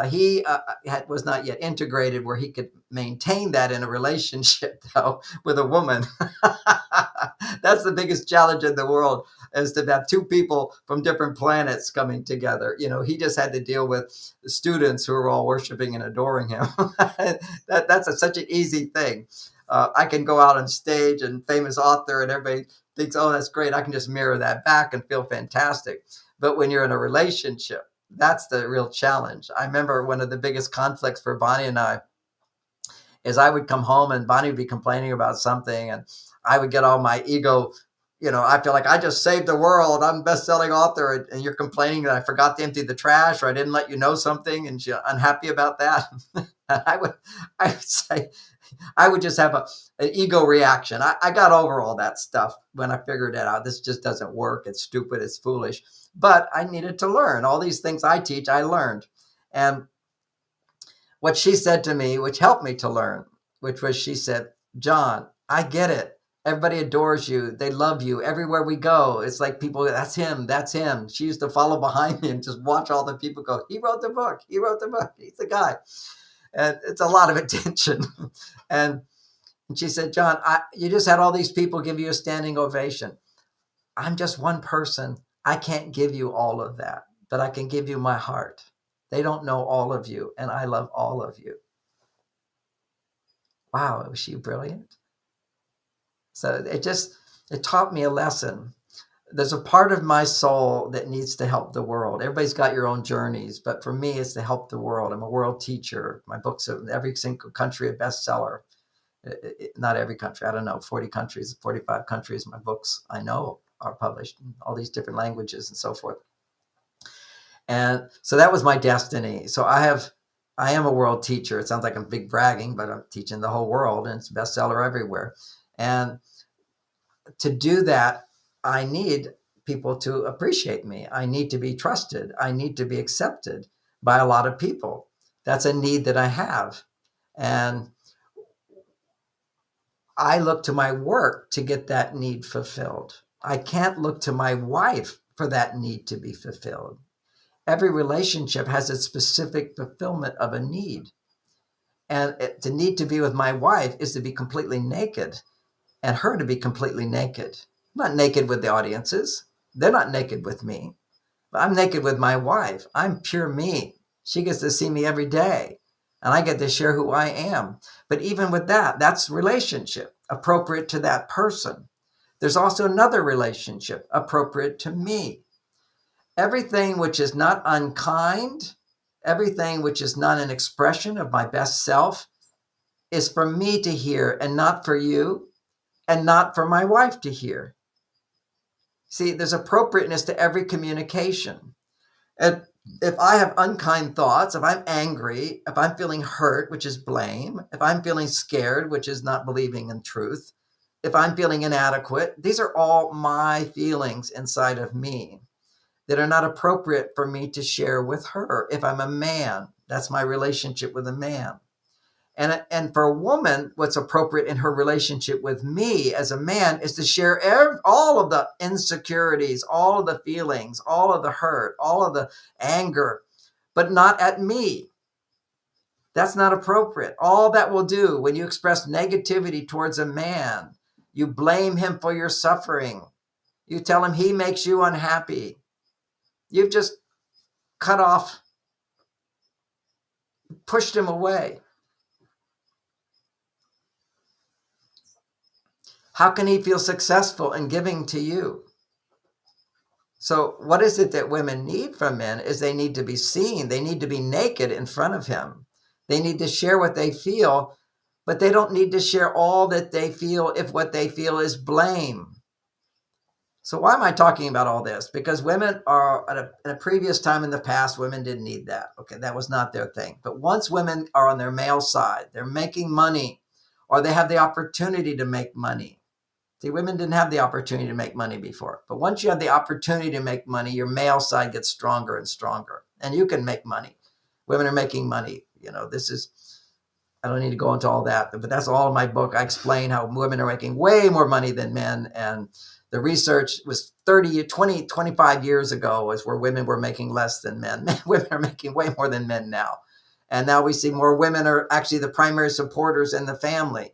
He was not yet integrated where he could maintain that in a relationship, though, with a woman. That's the biggest challenge in the world, is to have two people from different planets coming together. He just had to deal with the students who were all worshiping and adoring him. That's such an easy thing. I can go out on stage and famous author and everybody thinks, oh, that's great. I can just mirror that back and feel fantastic. But when you're in a relationship, that's the real challenge. I remember one of the biggest conflicts for Bonnie and I is I would come home and Bonnie would be complaining about something and I would get all my ego. I feel like I just saved the world. I'm a best-selling author, and you're complaining that I forgot to empty the trash or I didn't let you know something, and you're unhappy about that. I would say, I would just have an ego reaction. I got over all that stuff when I figured it out. This just doesn't work. It's stupid. It's foolish. But I needed to learn. All these things I teach, I learned. And what she said to me, which helped me to learn, which was she said, John, I get it. Everybody adores you. They love you. Everywhere we go, it's like people, that's him, that's him. She used to follow behind me and just watch all the people go, he wrote the book. He wrote the book. He's the guy. And it's a lot of attention. And she said, John, you just had all these people give you a standing ovation. I'm just one person. I can't give you all of that, but I can give you my heart. They don't know all of you, and I love all of you. Wow, was she brilliant? So it taught me a lesson. There's a part of my soul that needs to help the world. Everybody's got your own journeys, but for me, it's to help the world. I'm a world teacher. My books are in every single country a bestseller. Not every country, I don't know, 40 countries, 45 countries, my books I know are published in all these different languages and so forth. And so that was my destiny. So I am a world teacher. It sounds like I'm big bragging, but I'm teaching the whole world, and it's a bestseller everywhere. And to do that, I need people to appreciate me. I need to be trusted. I need to be accepted by a lot of people. That's a need that I have. And I look to my work to get that need fulfilled. I can't look to my wife for that need to be fulfilled. Every relationship has its specific fulfillment of a need. And the need to be with my wife is to be completely naked and her to be completely naked. I'm not naked with the audiences. They're not naked with me. But I'm naked with my wife. I'm pure me. She gets to see me every day and I get to share who I am. But even with that, that's relationship appropriate to that person. There's also another relationship appropriate to me. Everything which is not unkind, everything which is not an expression of my best self is for me to hear and not for you and not for my wife to hear. See, there's appropriateness to every communication. And if I have unkind thoughts, if I'm angry, if I'm feeling hurt, which is blame, if I'm feeling scared, which is not believing in truth, if I'm feeling inadequate, these are all my feelings inside of me that are not appropriate for me to share with her. If I'm a man, that's my relationship with a man. And for a woman, what's appropriate in her relationship with me as a man is to share all of the insecurities, all of the feelings, all of the hurt, all of the anger, but not at me. That's not appropriate. All that will do when you express negativity towards a man, you blame him for your suffering. You tell him he makes you unhappy. You've just cut off, pushed him away. How can he feel successful in giving to you? So what is it that women need from men is they need to be seen. They need to be naked in front of him. They need to share what they feel, but they don't need to share all that they feel if what they feel is blame. So why am I talking about all this? Because women are, at a previous time in the past, women didn't need that. Okay, that was not their thing. But once women are on their male side, they're making money, or they have the opportunity to make money. See, women didn't have the opportunity to make money before. But once you have the opportunity to make money, your male side gets stronger and stronger. And you can make money. Women are making money. I don't need to go into all that, but that's all in my book. I explain how women are making way more money than men. And the research was 25 years ago was where women were making less than men. Women are making way more than men now. And now we see more women are actually the primary supporters in the family.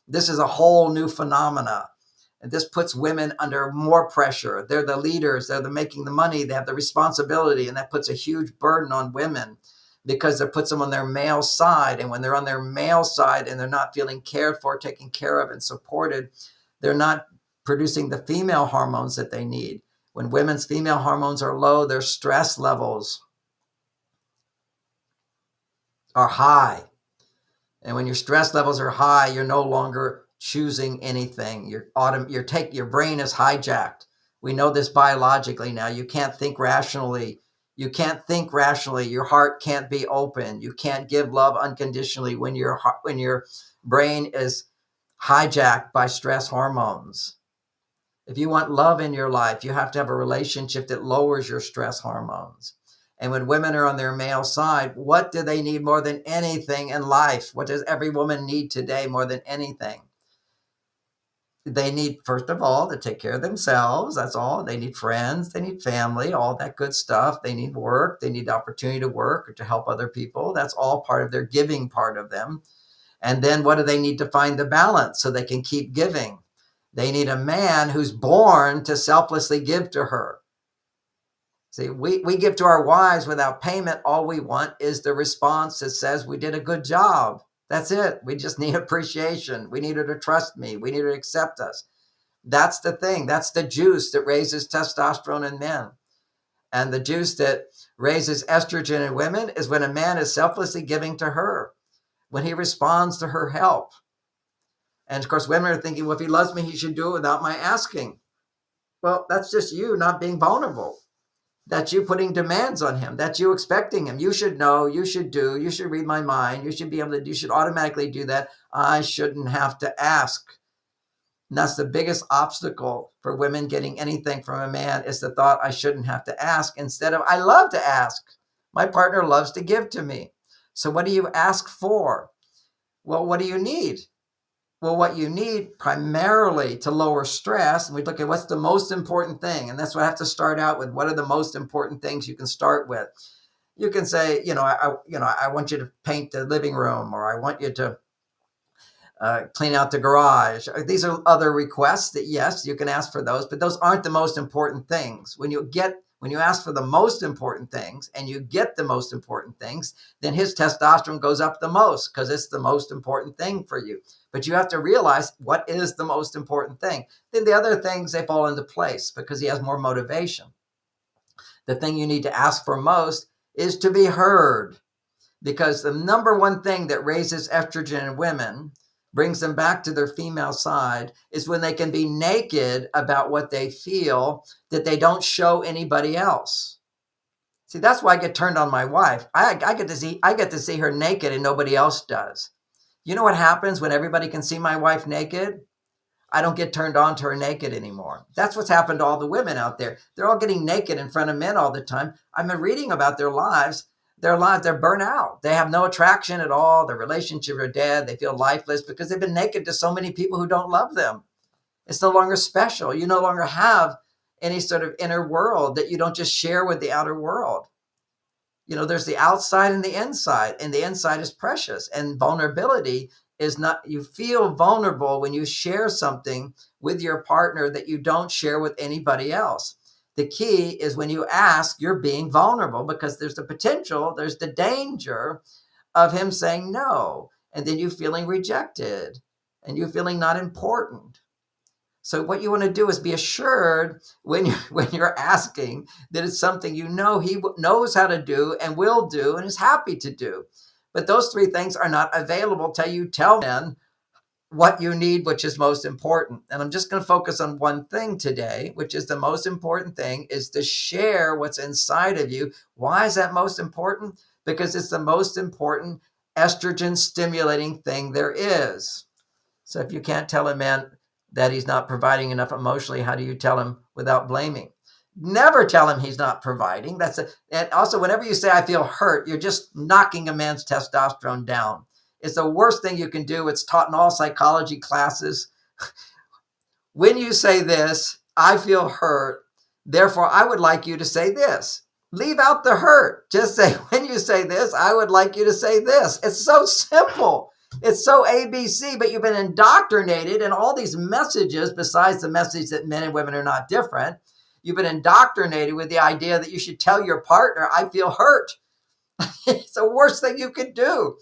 This is a whole new phenomena. And this puts women under more pressure. They're the leaders. They're making the money. They have the responsibility. And that puts a huge burden on women because it puts them on their male side. And when they're on their male side and they're not feeling cared for, taken care of, and supported, they're not producing the female hormones that they need. When women's female hormones are low, their stress levels are high. And when your stress levels are high, you're no longer choosing anything. Your brain is hijacked. We know this biologically now. You can't think rationally. You can't think rationally. Your heart can't be open. You can't give love unconditionally when your brain is hijacked by stress hormones. If you want love in your life, you have to have a relationship that lowers your stress hormones. And when women are on their male side, what do they need more than anything in life? What does every woman need today more than anything? They need, first of all, to take care of themselves. That's all. They need friends. They need family, all that good stuff. They need work. They need the opportunity to work or to help other people. That's all part of their giving part of them. And then what do they need to find the balance so they can keep giving? They need a man who's born to selflessly give to her. See, we give to our wives without payment. All we want is the response that says we did a good job. That's it. We just need appreciation. We need her to trust me. We need her to accept us. That's the thing. That's the juice that raises testosterone in men. And the juice that raises estrogen in women is when a man is selflessly giving to her, when he responds to her help. And of course, women are thinking, well, if he loves me, he should do it without my asking. Well, that's just you not being vulnerable. That's you putting demands on him. That's you expecting him. You should know, you should do, you should read my mind. You should be able to, you should automatically do that. I shouldn't have to ask. And that's the biggest obstacle for women getting anything from a man is the thought I shouldn't have to ask instead of I love to ask. My partner loves to give to me. So what do you ask for? Well, what do you need? Well, what you need primarily to lower stress, and we look at what's the most important thing, and that's what I have to start out with. What are the most important things you can start with? You can say, I want you to paint the living room, or I want you to clean out the garage. These are other requests that, yes, you can ask for those, but those aren't the most important things. When you ask for the most important things and you get the most important things, then his testosterone goes up the most because it's the most important thing for you. But you have to realize what is the most important thing. Then the other things, they fall into place because he has more motivation. The thing you need to ask for most is to be heard, because the number one thing that raises estrogen in women, brings them back to their female side, is when they can be naked about what they feel that they don't show anybody else. See, that's why I get turned on my wife. I get to see her naked and nobody else does. You know what happens when everybody can see my wife naked? I don't get turned on to her naked anymore. That's what's happened to all the women out there. They're all getting naked in front of men all the time. I've been reading about their lives. They're burnt out. They have no attraction at all. Their relationships are dead. They feel lifeless because they've been naked to so many people who don't love them. It's no longer special. You no longer have any sort of inner world that you don't just share with the outer world. There's the outside and the inside is precious. And vulnerability is not, you feel vulnerable when you share something with your partner that you don't share with anybody else. The key is when you ask, you're being vulnerable, because there's the danger of him saying no, and then you feeling rejected and you feeling not important. So what you want to do is be assured when you're asking that it's something he knows how to do and will do and is happy to do. But those three things are not available till you tell men what you need, which is most important. And I'm just going to focus on one thing today, which is the most important thing, is to share what's inside of you. Why is that most important? Because it's the most important estrogen stimulating thing there is. So if you can't tell a man that he's not providing enough emotionally, how do you tell him without blaming? Never tell him he's not providing. And also, whenever you say, I feel hurt, you're just knocking a man's testosterone down. It's the worst thing you can do. It's taught in all psychology classes. When you say this, I feel hurt, therefore I would like you to say this. Leave out the hurt. Just say, when you say this, I would like you to say this. It's so simple. It's so ABC, but you've been indoctrinated in all these messages, besides the message that men and women are not different. You've been indoctrinated with the idea that you should tell your partner, I feel hurt. It's the worst thing you could do.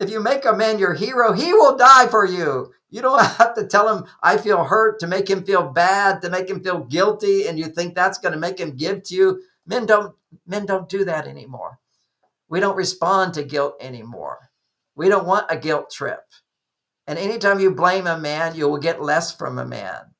If you make a man your hero, he will die for you. You don't have to tell him, I feel hurt, to make him feel bad, to make him feel guilty, and you think that's going to make him give to you. Men don't do that anymore. We don't respond to guilt anymore. We don't want a guilt trip. And anytime you blame a man, you will get less from a man.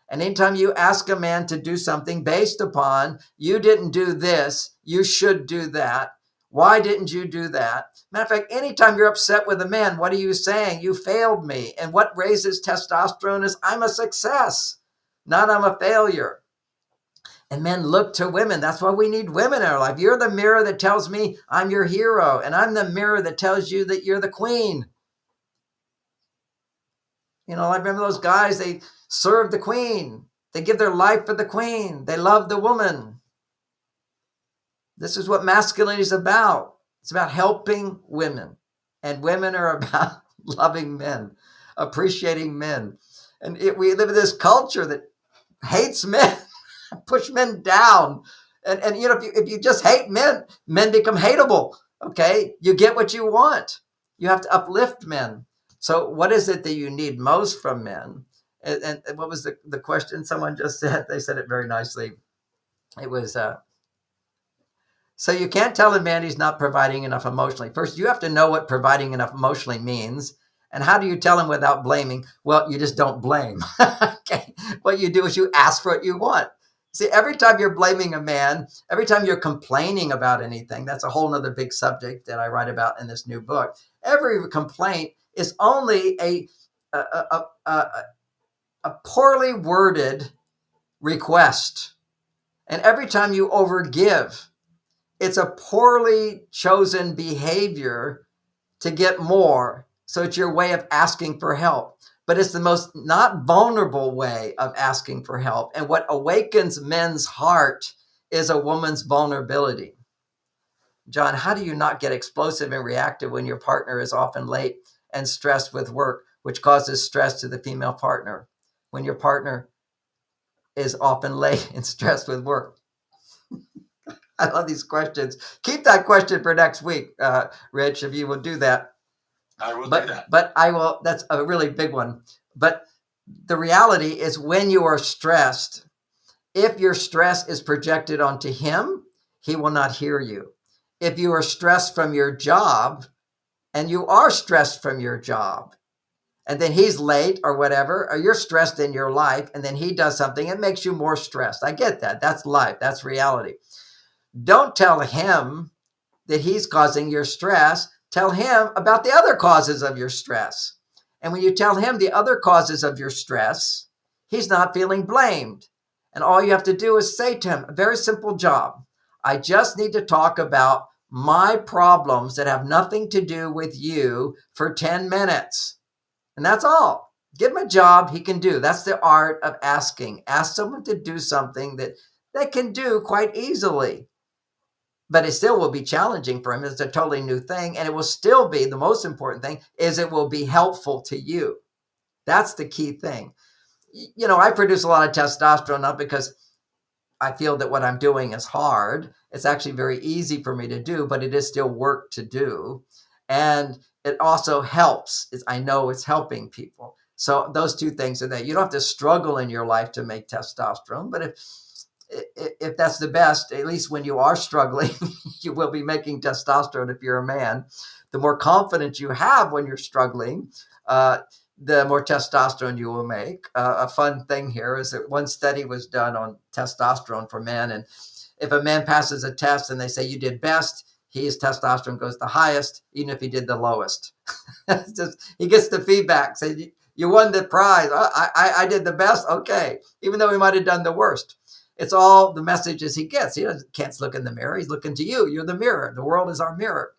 And anytime you ask a man to do something based upon, you didn't do this, you should do that. Why didn't you do that? Matter of fact, anytime you're upset with a man, what are you saying? You failed me. And what raises testosterone is, I'm a success, not I'm a failure. And men look to women. That's why we need women in our life. You're the mirror that tells me I'm your hero, and I'm the mirror that tells you that you're the queen. I remember those guys, they serve the queen. They give their life for the queen. They love the woman. This is what masculinity is about. It's about helping women. And women are about loving men, appreciating men. And we live in this culture that hates men, push men down. And if you just hate men, men become hateable. Okay? You get what you want. You have to uplift men. So what is it that you need most from men? And what was the question someone just said? They said it very nicely. It was, so you can't tell a man he's not providing enough emotionally. First, you have to know what providing enough emotionally means. And how do you tell him without blaming? Well, you just don't blame. Okay. What you do is you ask for what you want. See, every time you're blaming a man, every time you're complaining about anything, that's a whole nother big subject that I write about in this new book. Every complaint is only a poorly worded request. And every time you overgive, it's a poorly chosen behavior to get more. So it's your way of asking for help. But it's the most not vulnerable way of asking for help. And what awakens men's heart is a woman's vulnerability. John, how do you not get explosive and reactive when your partner is often late and stressed with work, which causes stress to the female partner? When your partner is often late and stressed with work. I love these questions. Keep that question for next week, Rich, if you will do that. I will do that. But I will, that's a really big one. But the reality is when you are stressed, if your stress is projected onto him, he will not hear you. If you are stressed from your job, and you are stressed from your job, and then he's late or whatever, or you're stressed in your life, and then he does something, it makes you more stressed. I get that. That's life. That's reality. Don't tell him that he's causing your stress. Tell him about the other causes of your stress. And when you tell him the other causes of your stress, he's not feeling blamed. And all you have to do is say to him, a very simple job. I just need to talk about my problems that have nothing to do with you for 10 minutes. And that's all. Give him a job he can do. That's the art of asking. Ask someone to do something that they can do quite easily. But it still will be challenging for him. It's a totally new thing. And it will still be, the most important thing is it will be helpful to you. That's the key thing. You know, I produce a lot of testosterone, not because I feel that what I'm doing is hard. It's actually very easy for me to do, but it is still work to do. And it also helps. I know it's helping people. So those two things are that you don't have to struggle in your life to make testosterone, but if that's the best, at least when you are struggling, you will be making testosterone if you're a man. The more confidence you have when you're struggling, the more testosterone you will make. A fun thing here is that one study was done on testosterone for men. And if a man passes a test and they say you did best, his testosterone goes the highest, even if he did the lowest. He gets the feedback. Say, you won the prize. I did the best. Okay. Even though he might have done the worst. It's all the messages he gets. He can't look in the mirror. He's looking to you. You're the mirror. The world is our mirror.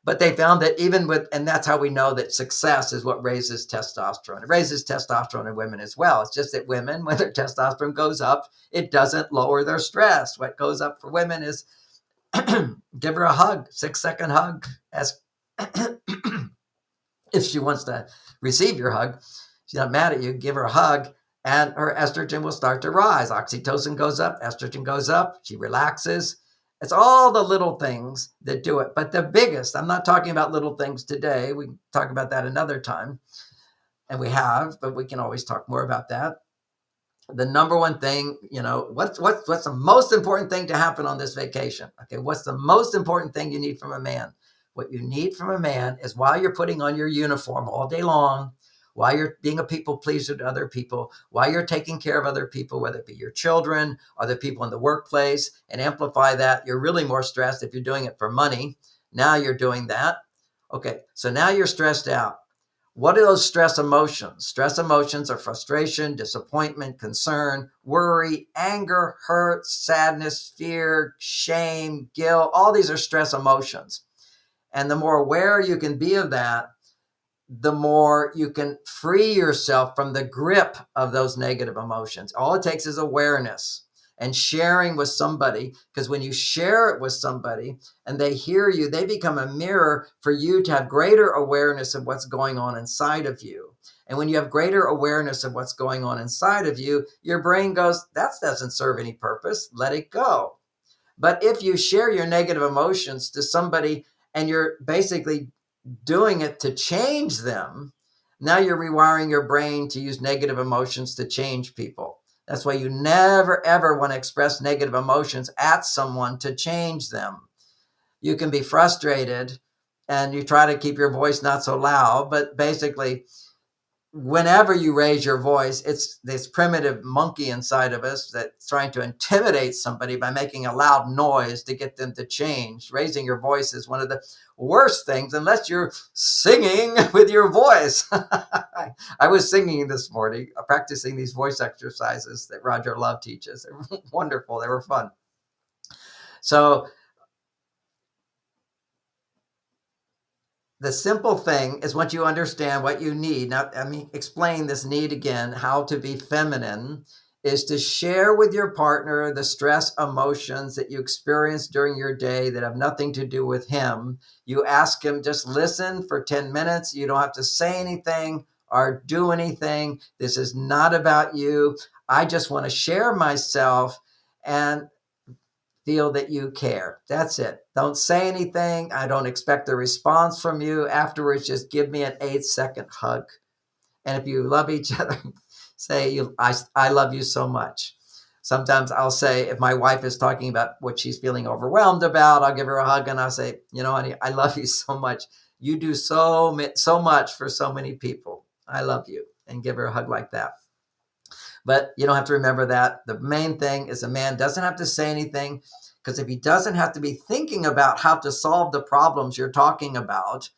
But they found that even with, and that's how we know that success is what raises testosterone. It raises testosterone in women as well. It's just that women, when their testosterone goes up, it doesn't lower their stress. What goes up for women is give her a hug, 6-second hug. Ask if she wants to receive your hug. She's not mad at you. Give her a hug. And her estrogen will start to rise. Oxytocin goes up, estrogen goes up, she relaxes. It's all the little things that do it. But the biggest, I'm not talking about little things today. We can talk about that another time. And we have, but we can always talk more about that. The number one thing, you know, what's the most important thing to happen on this vacation? Okay, what's the most important thing you need from a man? What you need from a man is while you're putting on your uniform all day long, while you're being a people pleaser to other people, while you're taking care of other people, whether it be your children, other people in the workplace, and amplify that, you're really more stressed if you're doing it for money. Now you're doing that. Okay, so now you're stressed out. What are those stress emotions? Stress emotions are frustration, disappointment, concern, worry, anger, hurt, sadness, fear, shame, guilt. All these are stress emotions. And the more aware you can be of that, the more you can free yourself from the grip of those negative emotions. All it takes is awareness and sharing with somebody, because when you share it with somebody and they hear you, they become a mirror for you to have greater awareness of what's going on inside of you. And when you have greater awareness of what's going on inside of you, your brain goes, that doesn't serve any purpose. Let it go. But if you share your negative emotions to somebody and you're basically doing it to change them, now you're rewiring your brain to use negative emotions to change people. That's why you never, ever want to express negative emotions at someone to change them. You can be frustrated and you try to keep your voice not so loud, but basically, whenever you raise your voice, it's this primitive monkey inside of us that's trying to intimidate somebody by making a loud noise to get them to change. Raising your voice is one of the worst things, unless you're singing with your voice. I was singing this morning, practicing these voice exercises that Roger Love teaches. They're wonderful. They were fun. So the simple thing is once you understand what you need, now, explain this need again, how to be feminine, is to share with your partner the stress emotions that you experience during your day that have nothing to do with him. You ask him, just listen for 10 minutes. You don't have to say anything or do anything. This is not about you. I just want to share myself and feel that you care. That's it. Don't say anything. I don't expect a response from you. Afterwards, just give me an 8-second hug. And if you love each other, say, I love you so much. Sometimes I'll say, if my wife is talking about what she's feeling overwhelmed about, I'll give her a hug and I'll say, honey, I love you so much. You do so much for so many people. I love you. And give her a hug like that. But you don't have to remember that. The main thing is a man doesn't have to say anything, because if he doesn't have to be thinking about how to solve the problems you're talking about,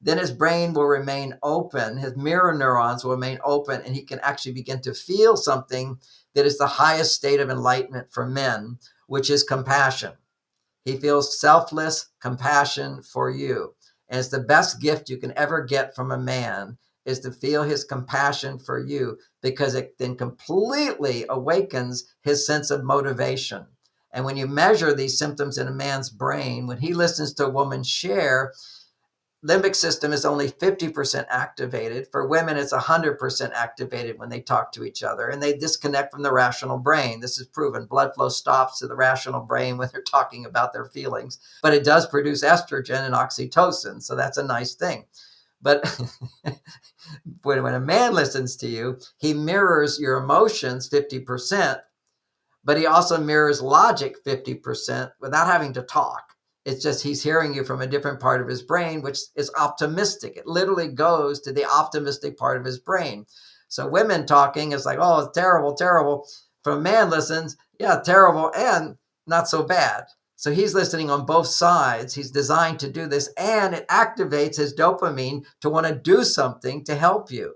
then his brain will remain open, his mirror neurons will remain open, and he can actually begin to feel something that is the highest state of enlightenment for men, which is compassion. He feels selfless compassion for you. And it's the best gift you can ever get from a man, is to feel his compassion for you, because it then completely awakens his sense of motivation. And when you measure these symptoms in a man's brain, when he listens to a woman share, limbic system is only 50% activated. For women, it's 100% activated when they talk to each other, and they disconnect from the rational brain. This is proven. Blood flow stops to the rational brain when they're talking about their feelings, but it does produce estrogen and oxytocin. So that's a nice thing. But when a man listens to you, he mirrors your emotions 50%, but he also mirrors logic 50% without having to talk. It's just he's hearing you from a different part of his brain, which is optimistic. It literally goes to the optimistic part of his brain. So women talking is like, oh, it's terrible, terrible. If a man listens, yeah, terrible and not so bad. So he's listening on both sides. He's designed to do this, and it activates his dopamine to want to do something to help you.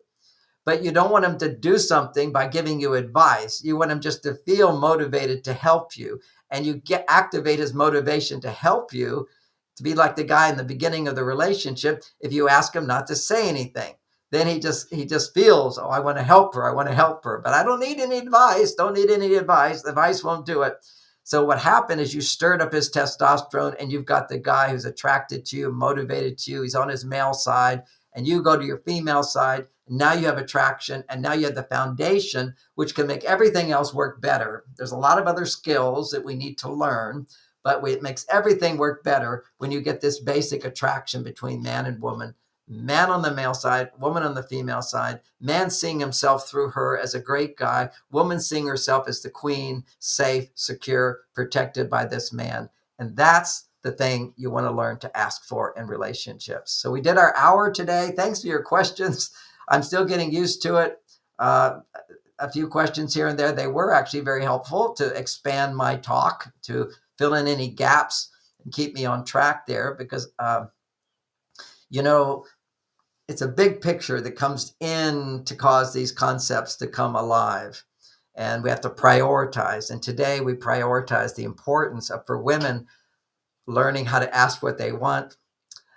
But you don't want him to do something by giving you advice. You want him just to feel motivated to help you. And you activate his motivation to help you, to be like the guy in the beginning of the relationship. If you ask him not to say anything, then he just feels, oh, I want to help her. I want to help her, but I don't need any advice. Don't need any advice. The advice won't do it. So what happened is you stirred up his testosterone, and you've got the guy who's attracted to you, motivated to you. He's on his male side, and you go to your female side. Now you have attraction, and now you have the foundation, which can make everything else work better. There's a lot of other skills that we need to learn, but it makes everything work better when you get this basic attraction between man and woman. Man on the male side, woman on the female side, man seeing himself through her as a great guy, woman seeing herself as the queen, safe, secure, protected by this man. And that's the thing you want to learn to ask for in relationships. So we did our hour today. Thanks for your questions. I'm still getting used to it. A few questions here and there. They were actually very helpful to expand my talk, to fill in any gaps and keep me on track there, because, it's a big picture that comes in to cause these concepts to come alive. And we have to prioritize. And today we prioritize the importance of, for women, learning how to ask what they want.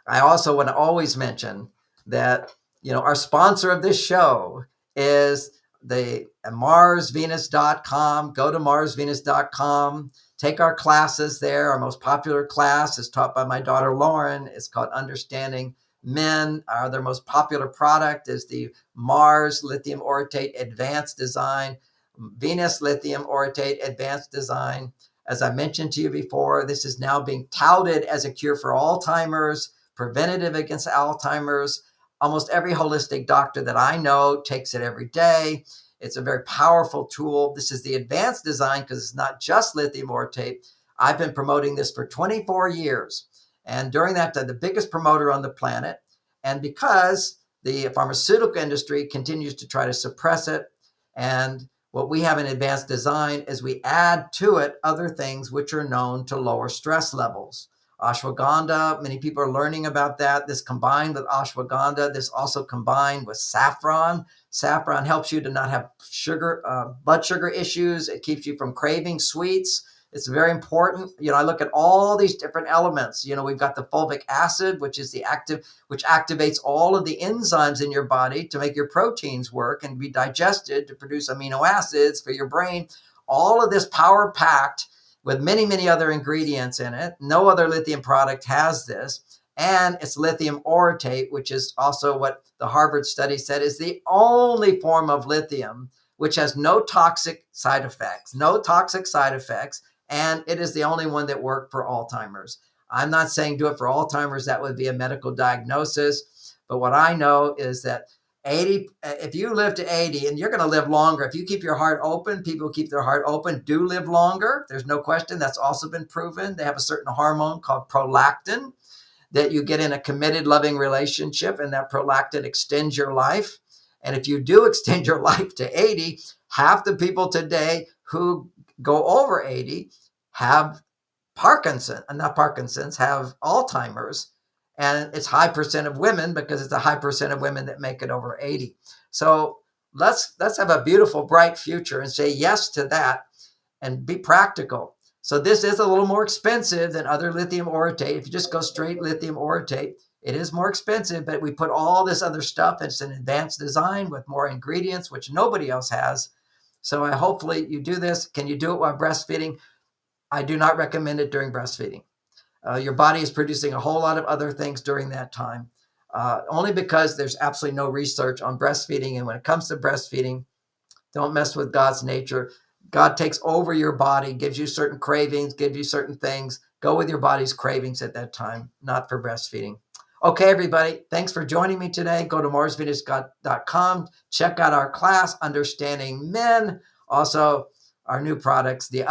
I also want to always mention that, our sponsor of this show is the MarsVenus.com. Go to MarsVenus.com. Take our classes there. Our most popular class is taught by my daughter, Lauren. It's called Understanding Men. Their most popular product is the Mars Lithium Orotate Advanced Design, Venus Lithium Orotate Advanced Design. As I mentioned to you before, this is now being touted as a cure for Alzheimer's, preventative against Alzheimer's. Almost every holistic doctor that I know takes it every day. It's a very powerful tool. This is the advanced design because it's not just lithium orotate. I've been promoting this for 24 years. And during that time, the biggest promoter on the planet. And because the pharmaceutical industry continues to try to suppress it, and what we have in advanced design is we add to it other things which are known to lower stress levels. Ashwagandha, many people are learning about that. This combined with ashwagandha, this also combined with saffron. Saffron helps you to not have sugar, blood sugar issues. It keeps you from craving sweets. It's very important. I look at all these different elements. We've got the fulvic acid, which is which activates all of the enzymes in your body to make your proteins work and be digested to produce amino acids for your brain. All of this power packed with many, many other ingredients in it. No other lithium product has this. And it's lithium orotate, which is also what the Harvard study said is the only form of lithium which has no toxic side effects, and it is the only one that worked for Alzheimer's. I'm not saying do it for Alzheimer's. That would be a medical diagnosis. But what I know is that if you live to 80, and you're going to live longer, if you keep your heart open, people who keep their heart open do live longer. There's no question. That's also been proven. They have a certain hormone called prolactin that you get in a committed, loving relationship, and that prolactin extends your life. And if you do extend your life to 80, half the people today who go over 80 have have Alzheimer's. And it's high percent of women because it's a high percent of women that make it over 80. So let's have a beautiful, bright future and say yes to that and be practical. So this is a little more expensive than other lithium orotate. If you just go straight lithium orotate, it is more expensive, but we put all this other stuff. It's an advanced design with more ingredients, which nobody else has. So hopefully you do this. Can you do it while breastfeeding? I do not recommend it during breastfeeding. Your body is producing a whole lot of other things during that time, only because there's absolutely no research on breastfeeding. And when it comes to breastfeeding, don't mess with God's nature. God takes over your body, gives you certain cravings, gives you certain things. Go with your body's cravings at that time, not for breastfeeding. Okay, everybody, thanks for joining me today. Go to marsvenus.com. Check out our class, Understanding Men. Also, our new products, the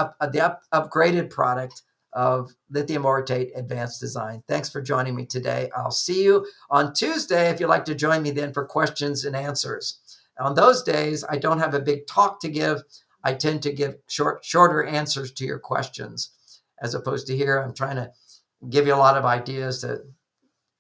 upgraded product of lithium orotate advanced design. Thanks for joining me today. I'll see you on Tuesday if you'd like to join me then for questions and answers. On those days, I don't have a big talk to give. I tend to give shorter answers to your questions, as opposed to here, I'm trying to give you a lot of ideas to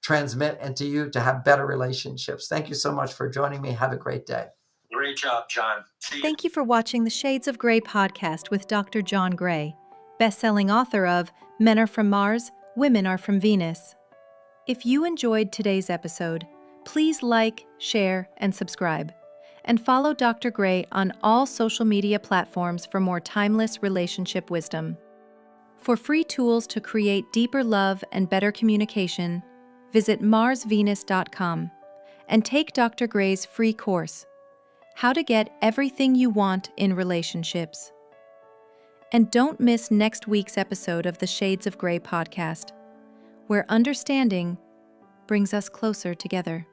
transmit into you to have better relationships. Thank you so much for joining me. Have a great day. Great job, John. Thank you for watching the Shades of Grey podcast with Dr. John Gray, best-selling author of Men Are From Mars, Women Are From Venus. If you enjoyed today's episode, please like, share, and subscribe. And follow Dr. Gray on all social media platforms for more timeless relationship wisdom. For free tools to create deeper love and better communication, visit marsvenus.com and take Dr. Gray's free course, How to Get Everything You Want in Relationships. And don't miss next week's episode of the Shades of Grey podcast, where understanding brings us closer together.